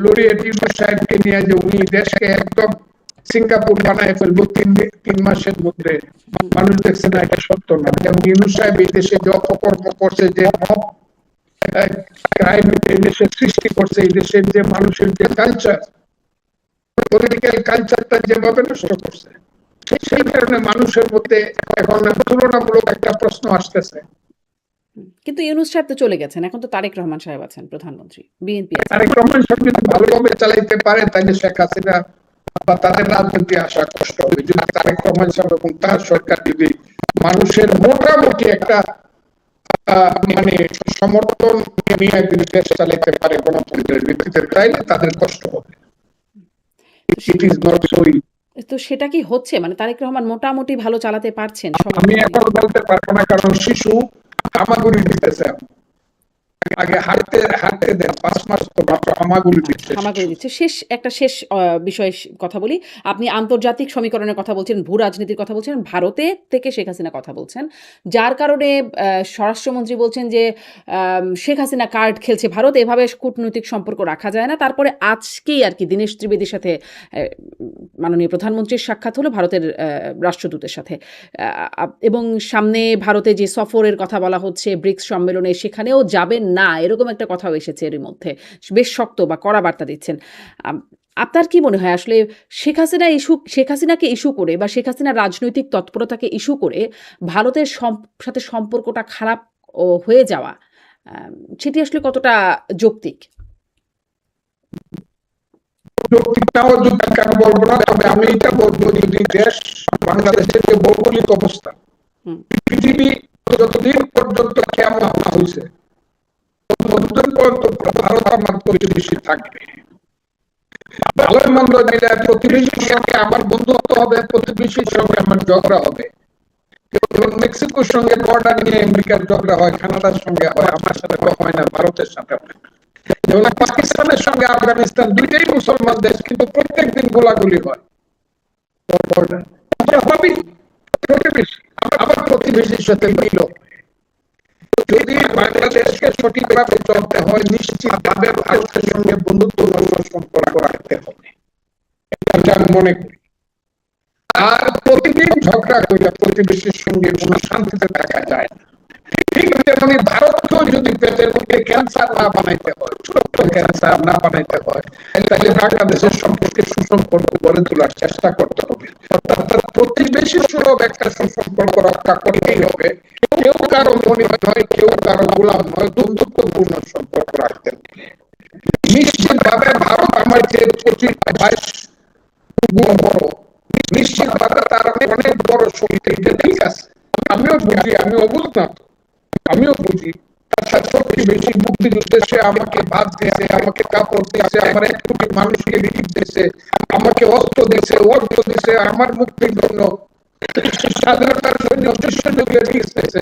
S3: লরিয়েট ইউনূস সাহেবকে নিয়ে, যে উনি দেশকে একদম সিঙ্গাপুর বানায় ফেলবো 3 মাসের মধ্যে, মানুষ দেখছে না এটা সত্য না। যেমন ইউনূস সাহেব এই দেশে যে অপকর্ম করছে, যে ক্রাইম এই দেশে সৃষ্টি করছে, এই দেশের যে মানুষের যে কালচার, পলিটিক্যাল কালচারটা যেভাবে নষ্ট করছে, সেই কারণে মানুষের মধ্যে এখন তুলনামূলক একটা প্রশ্ন আসতেছে।
S2: কিন্তু ইউনূস সাহেব তো চলে গেছেন, এখন তো তারেক রহমান সাহেব আছেন প্রধানমন্ত্রী, বিএনপি আছে।
S3: তারেক রহমান সাহেব যদি ভালোভাবে চালাইতে পারে, তাহলে শেখ হাসিনা বা তাদের রাজনীতি আসা কষ্ট হবে। যদি তারেক রহমান সাহেব এবং তার সরকার যদি মানুষের মোটামুটি একটা মানে সমর্থন নিয়ে যদি দেশ চালাইতে পারে গণতন্ত্রের ভিত্তিতে, তাইলে তাদের কষ্ট হবে। It is not so easy.
S2: তো সেটা কি হচ্ছে? মানে তারেক রহমান মোটামুটি ভালো চালাতে পারছেন সব
S3: আমি
S2: মিলিয়ে?
S3: এখন বলতে পারবো না, কারণ শিশু হামাগুড়ি দিতেছে। আগে হাঁটতে হাঁটতে দেন, 5 মাস তো মাত্র হামাগুড়ি দিচ্ছে
S2: ক্ষমা করে
S3: শিশু।
S2: দিচ্ছে। শেষ বিষয়ে কথা বলি। আপনি আন্তর্জাতিক সমীকরণের কথা বলছেন, ভূ-রাজনীতির কথা বলছেন, ভারতে থেকে শেখ হাসিনা কথা বলছেন। যার কারণে স্বরাষ্ট্রমন্ত্রী বলছেন যে শেখ হাসিনা কার্ড খেলছে ভারত, এভাবে কূটনৈতিক সম্পর্ক রাখা যায় না। তারপরে আজকেই আরকি দীনেশ ত্রিবেদীর সাথে মাননীয় প্রধানমন্ত্রীর সাক্ষাৎ হলো ভারতের রাষ্ট্রদূতের সাথে। এবং সামনে ভারতে যে সফরের কথা বলা হচ্ছে ব্রিক্স সম্মেলনে, সেখানেও যাবেন না, এরকম একটা কথাও এসেছে এরই মধ্যে। বেশ শক্ত বা কড়া বার্তা দিচ্ছেন। আপনার কি মনে হয় আসলে শেখ হাসিনাকে ইস্যু করে বা শেখ হাসিনার রাজনৈতিক তৎপরতাকে ইস্যু করে ভারতের সাথে সম্পর্কটা খারাপ হয়ে যাওয়া, সেটি আসলে কতটা যৌক্তিক?
S3: যৌক্তিকটাও যৌক্তিক কেন বলবো না, তবে আমি এটা বলবো, যদি দেশ বাংলাদেশের যে ভৌগোলিক অবস্থা,
S2: হুম,
S3: পৃথিবী যতদিন পর্যন্ত কেমন হয়েছে ততদিন পর্যন্ত ভারত আমার প্রতিবেশী থাকবে। ভালো মন্দ মিলে প্রতিবেশীর সঙ্গে আমার বন্ধুত্ব হবে, প্রতিবেশীর সঙ্গে আমার ঝগড়া হবে। যেমন মেক্সিকোর সঙ্গে বর্ডার নিয়ে আমেরিকার ঝগড়া হয়, কানাডার সঙ্গে হয়, আমার সাথে হয় না, ভারতের সাথে হয় না। যেমন পাকিস্তানের সঙ্গে আফগানিস্তান দুইটাই মুসলমান দেশ, কিন্তু প্রত্যেকদিন গোলাগুলি হয়। এটা হবেই, প্রতিবেশী আবার প্রতিবেশীর সাথে মিল। যদি বাংলাদেশকে সঠিকভাবে চলতে হয়, নিশ্চিতভাবে ভারতের সঙ্গে বন্ধুত্বপূর্ণ সম্পর্ক রাখতে হবে, এটা আমি মনে করি। আর প্রতিদিন ঝগড়া করে প্রতিবেশীর সঙ্গে কোনো শান্তিতে থাকা যায় না। ঠিক তেমনি ভারতকেও যদি পেটের মধ্যে ক্যান্সার না বানাইতে হয়, ছোট্ট ক্যান্সার না বানাইতে হয়, তাহলে বাংলাদেশের সম্পর্কে সুসম্পর্ক গড়ে তোলার চেষ্টা করতে হবে। অর্থাৎ প্রতিবেশী সুলভ একটা সুসম্পর্ক রক্ষা করতেই হবে। কেউ কারো মনে হয়, কেউ কারো গোলাম নয়, বন্ধুত্বপূর্ণ সম্পর্ক রাখতে হবে। নিশ্চিতভাবে ভারত আমার চেয়ে 25-22 গুণ বড়, নিশ্চিতভাবে তার অনেক বড় শক্তি, এটা ঠিক আছে। আমিও বুঝি, আমি অবুঝ না, আমিও বুঝি। তার শক্তি বেশি, মুক্তিযুদ্ধে সে আমাকে ভাত দিয়েছে, আমাকে কাপড় দিয়েছে, আমার 1 কোটি মানুষকে রিলিফ দিয়েছে, আমাকে অস্ত্র দিয়েছে, অর্থ দিয়েছে, আমার মুক্তির জন্য স্বাধীনতার জন্য শিষ্যযুগে দিয়েছে।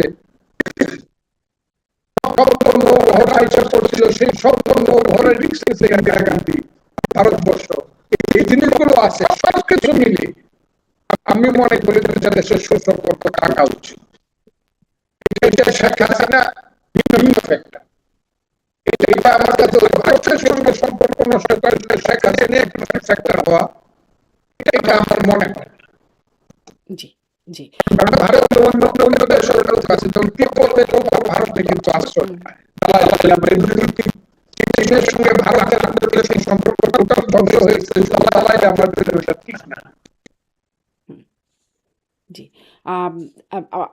S3: সম্পূর্ণ ঘোড়া হিসাব করছিল, সেই সম্পূর্ণ ঘরে রিক্স দিয়েছে ইন্দিরা গান্ধী, ভারতবর্ষ। এই জিনিসগুলো আছে, সবকিছু মিলে আমি মনে করি দেশের সুসম্পর্ক থাকা উচিত। এটা শেখ হাসিনা এটা আমার কাছে ভারতের সঙ্গে সম্পর্ক নষ্ট করে শেখ হাসিনা ফ্যাক্টর হওয়া, এটা আমার মনে হয়।
S2: জি, জি।
S3: কারণ ভারতের অন্য দেশের লোক আছে, যেমন তিব্বতের লোক ভারতে কিন্তু আশ্রয় পায়। চীনের সঙ্গে ভারতের আন্তর্জাতিক সম্পর্ক টোটাল ধ্বংস হয়েছে, আমাদের ঠিক না।
S2: জি।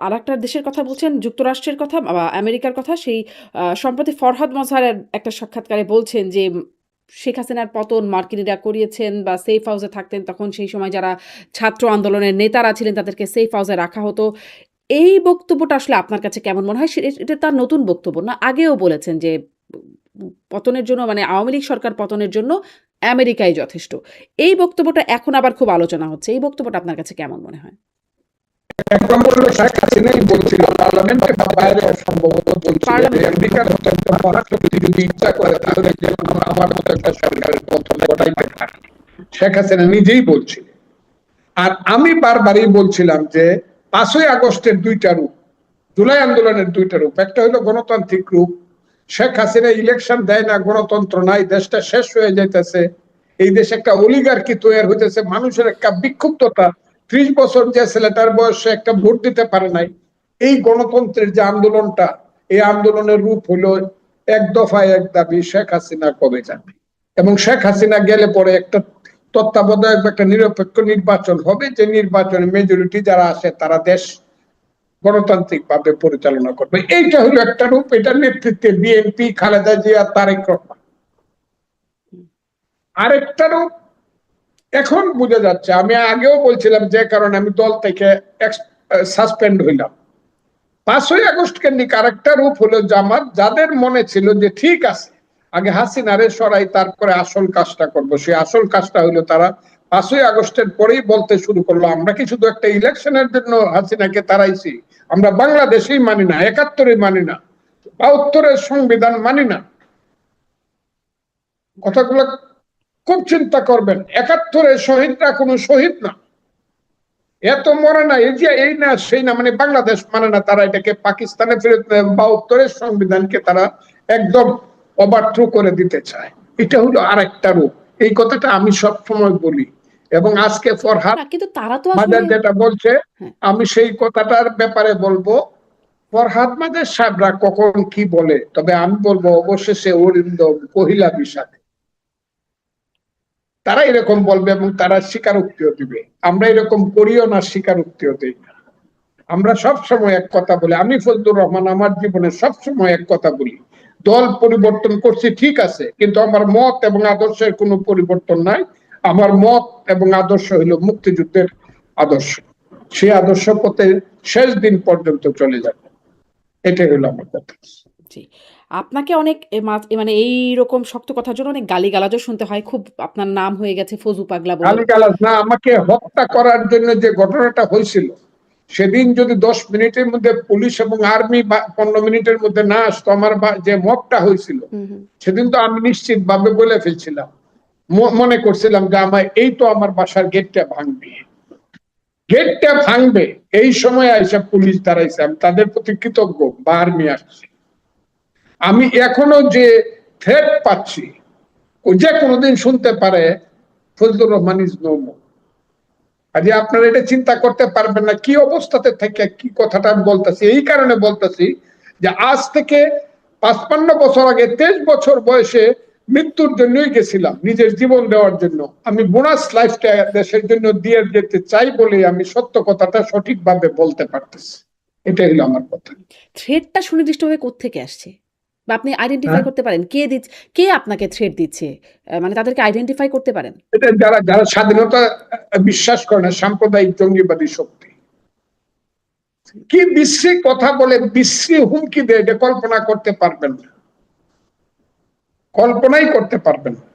S2: আরেকটা দেশের কথা বলছেন, যুক্তরাষ্ট্রের কথা বা আমেরিকার কথা। সেই সম্প্রতি ফরহাদ মজহারের একটা সাক্ষাৎকারে বলছেন যে শেখ হাসিনার পতন মার্কিনিরা করিয়েছেন বা সেফ হাউসে থাকতেন, তখন সেই সময় যারা ছাত্র আন্দোলনের নেতারা ছিলেন তাদেরকে সেফ হাউসে রাখা হতো। এই বক্তব্যটা আসলে আপনার কাছে কেমন মনে হয়? এটা তার নতুন বক্তব্য না? আগেও বলেছেন যে পতনের জন্য, মানে আওয়ামী লীগ সরকার পতনের জন্য আমেরিকাই যথেষ্ট। এই বক্তব্যটা এখন আবার খুব আলোচনা হচ্ছে। এই বক্তব্যটা আপনার কাছে কেমন মনে হয়?
S3: একদম বললো শেখ হাসিনাই বলছিল, পার্লামেন্টে বা বাইরে সম্ভবত বলছিল যে আমেরিকার মতো একটা মহাশক্তি যদি ইচ্ছা করে তাহলে যে কোনো আমার মতো একটা সরকারের পতন ঘটাইতে পারে। শেখ হাসিনা নিজেই বলছিল। আর আমি বারবারই বলছিলাম যে 5ই আগস্টের 2টা রূপ, জুলাই আন্দোলনের 2টা রূপ। একটা হলো গণতান্ত্রিক রূপ, শেখ হাসিনা ইলেকশন দেয় না, গণতন্ত্র নাই, দেশটা শেষ হয়ে যাইতেছে, এই দেশে একটা অলিগার্কি তৈরি হইতেছে, মানুষের একটা বিক্ষুব্ধতা। 30 বছর যে ছেলেটার বয়সে একটা ভোট দিতে পারে নাই, এই গণতন্ত্রের যে আন্দোলনটা, এই আন্দোলনের রূপ হলো 1 দফায় 1 দাবি, শেখ হাসিনা কবে যাবে। এবং শেখ হাসিনা গেলে পরে একটা তত্ত্বাবধায়ক একটা নিরপেক্ষ নির্বাচন হবে, যে নির্বাচনে মেজরিটি যারা আসে তারা দেশ গণতান্ত্রিক ভাবে পরিচালনা করবে। এইটা হলো একটা রূপ, এটার নেতৃত্বে বিএনপি, খালেদা জিয়া, তারেক রহমান। আরেকটা রূপ এখন বোঝা যাচ্ছে, আমি আগেও বলছিলাম যে কারণে আমি দল থেকে সাসপেন্ড হইলাম। 5ই আগস্ট কেন্দ্রিক আরেকটা রূপ হলো জামাত, যাদের মনে ছিল যে ঠিক আছে আগে হাসিনারে সরাই তারপরে আসল কাজটা করবো, সেই আসল কাজটা হলো তারা 5ই আগস্টের পরেই বলতে শুরু করলো আমরা কি শুধু একটা ইলেকশনের জন্য হাসিনাকে তাড়াইছি, আমরা বাংলাদেশেই মানি না, 71 মানি না, 72 সংবিধান মানি না। কথাগুলো খুব চিন্তা করবেন। 71 শহীদরা কোনো শহীদ না, এত মরে না, এই যে এই না সেই না, মানে বাংলাদেশ মানে না, তারা এটাকে পাকিস্তানে ফেরত 72 সংবিধানকে তারা একদম ওভারথ্রো করে দিতে চায়। এটা হলো আরেকটা রূপ। এই কথাটা আমি সব সময় বলি, এবং আজকে ফরহাদ
S2: না, কিন্তু তারা তো আসলে
S3: যেটা বলছে,
S2: হ্যাঁ।
S3: আমি সেই কথাটার ব্যাপারে বলবো। ফরহাদ মাদের সাহেবরা কখন কি বলে, তবে আমি বলবো অবশেষে অরিন্দম কহিলা বিষাদে, তারা এরকম বলবে এবং তারা স্বীকারোক্তিও দিবে। আমরা এরকম করিও না, স্বীকারোক্তিও দিই না। আমরা সব সময় এক কথা বলি। আমি ফজলুর রহমান আমার জীবনে সব সময় এক কথা বলি, দল পরিবর্তন করছি ঠিক আছে, কিন্তু আমার মত এবং আদর্শের কোনো পরিবর্তন নাই। আমার মত এবং আদর্শ হইল মুক্তিযুদ্ধের আদর্শ, সেই আদর্শ পথে শেষ দিন পর্যন্ত চলে যাবে। এটাই হলো আমার কথা।
S2: জি। আপনাকে অনেক মানে এইরকম শক্ত কথার জন্য অনেক গালিগালাজও শুনতে হয়। খুব আপনার নাম হয়ে গেছে ফজু পাগলা বলে।
S3: গালিগালাজ না, আমাকে হত্যা করার জন্য যে ঘটনাটা হয়েছিল, সেদিন যদি 10 মিনিটের মধ্যে পুলিশ এবং আর্মি 15 মিনিটের মধ্যে না আসতো, আমার যে মবটা হয়েছিল সেদিন তো আমি নিশ্চিত ভাবে বলে ফেলছিলাম, মনে করছিলাম যে এই তো আমার বাসার গেটটা ভাঙবে, এই সময় আইসা পুলিশ দাঁড়াইছে, আমি তাদের প্রতি কৃতজ্ঞ বা আর্মি আসছে। আমি এখনো যে থ্রেট পাচ্ছি, ও যে কোনোদিন শুনতে পারে Fazlur Rahman is no more. আজ আপনারা এটা চিন্তা করতে পারবেন না কি অবস্থাতে থেকে কি কথাটা আমি বলতেছি। এই কারণে বলতেছি যে আজ থেকে 55 বছর আগে 23 বছর বয়সে মৃত্যুর জন্যই গেছিলাম, নিজের জীবন দেওয়ার জন্য। আমি বোনাস লাইফটা দেশের জন্য দিয়ে যেতে চাই বলে আমি সত্য কথাটা সঠিকভাবে বলতে পারতেছি। এটাই হলো আমার কথা।
S2: থ্রেটটা সুনির্দিষ্টভাবে কোত্থেকে আসছে? বা আপনি আইডেন্টিফাই করতে পারেন কে আপনাকে থ্রেট দিচ্ছে? মানে তাদেরকে আইডেন্টিফাই করতে পারেন?
S3: এটা যারা স্বাধীনতা বিশ্বাস করে না, সাম্প্রদায়িক জঙ্গিবাদী শক্তি কি বিশ্রী কথা বলে, বিশ্রী হুমকি দেয়, এটা কল্পনা করতে পারবেন না, কল্পনাই করতে পারবেন না।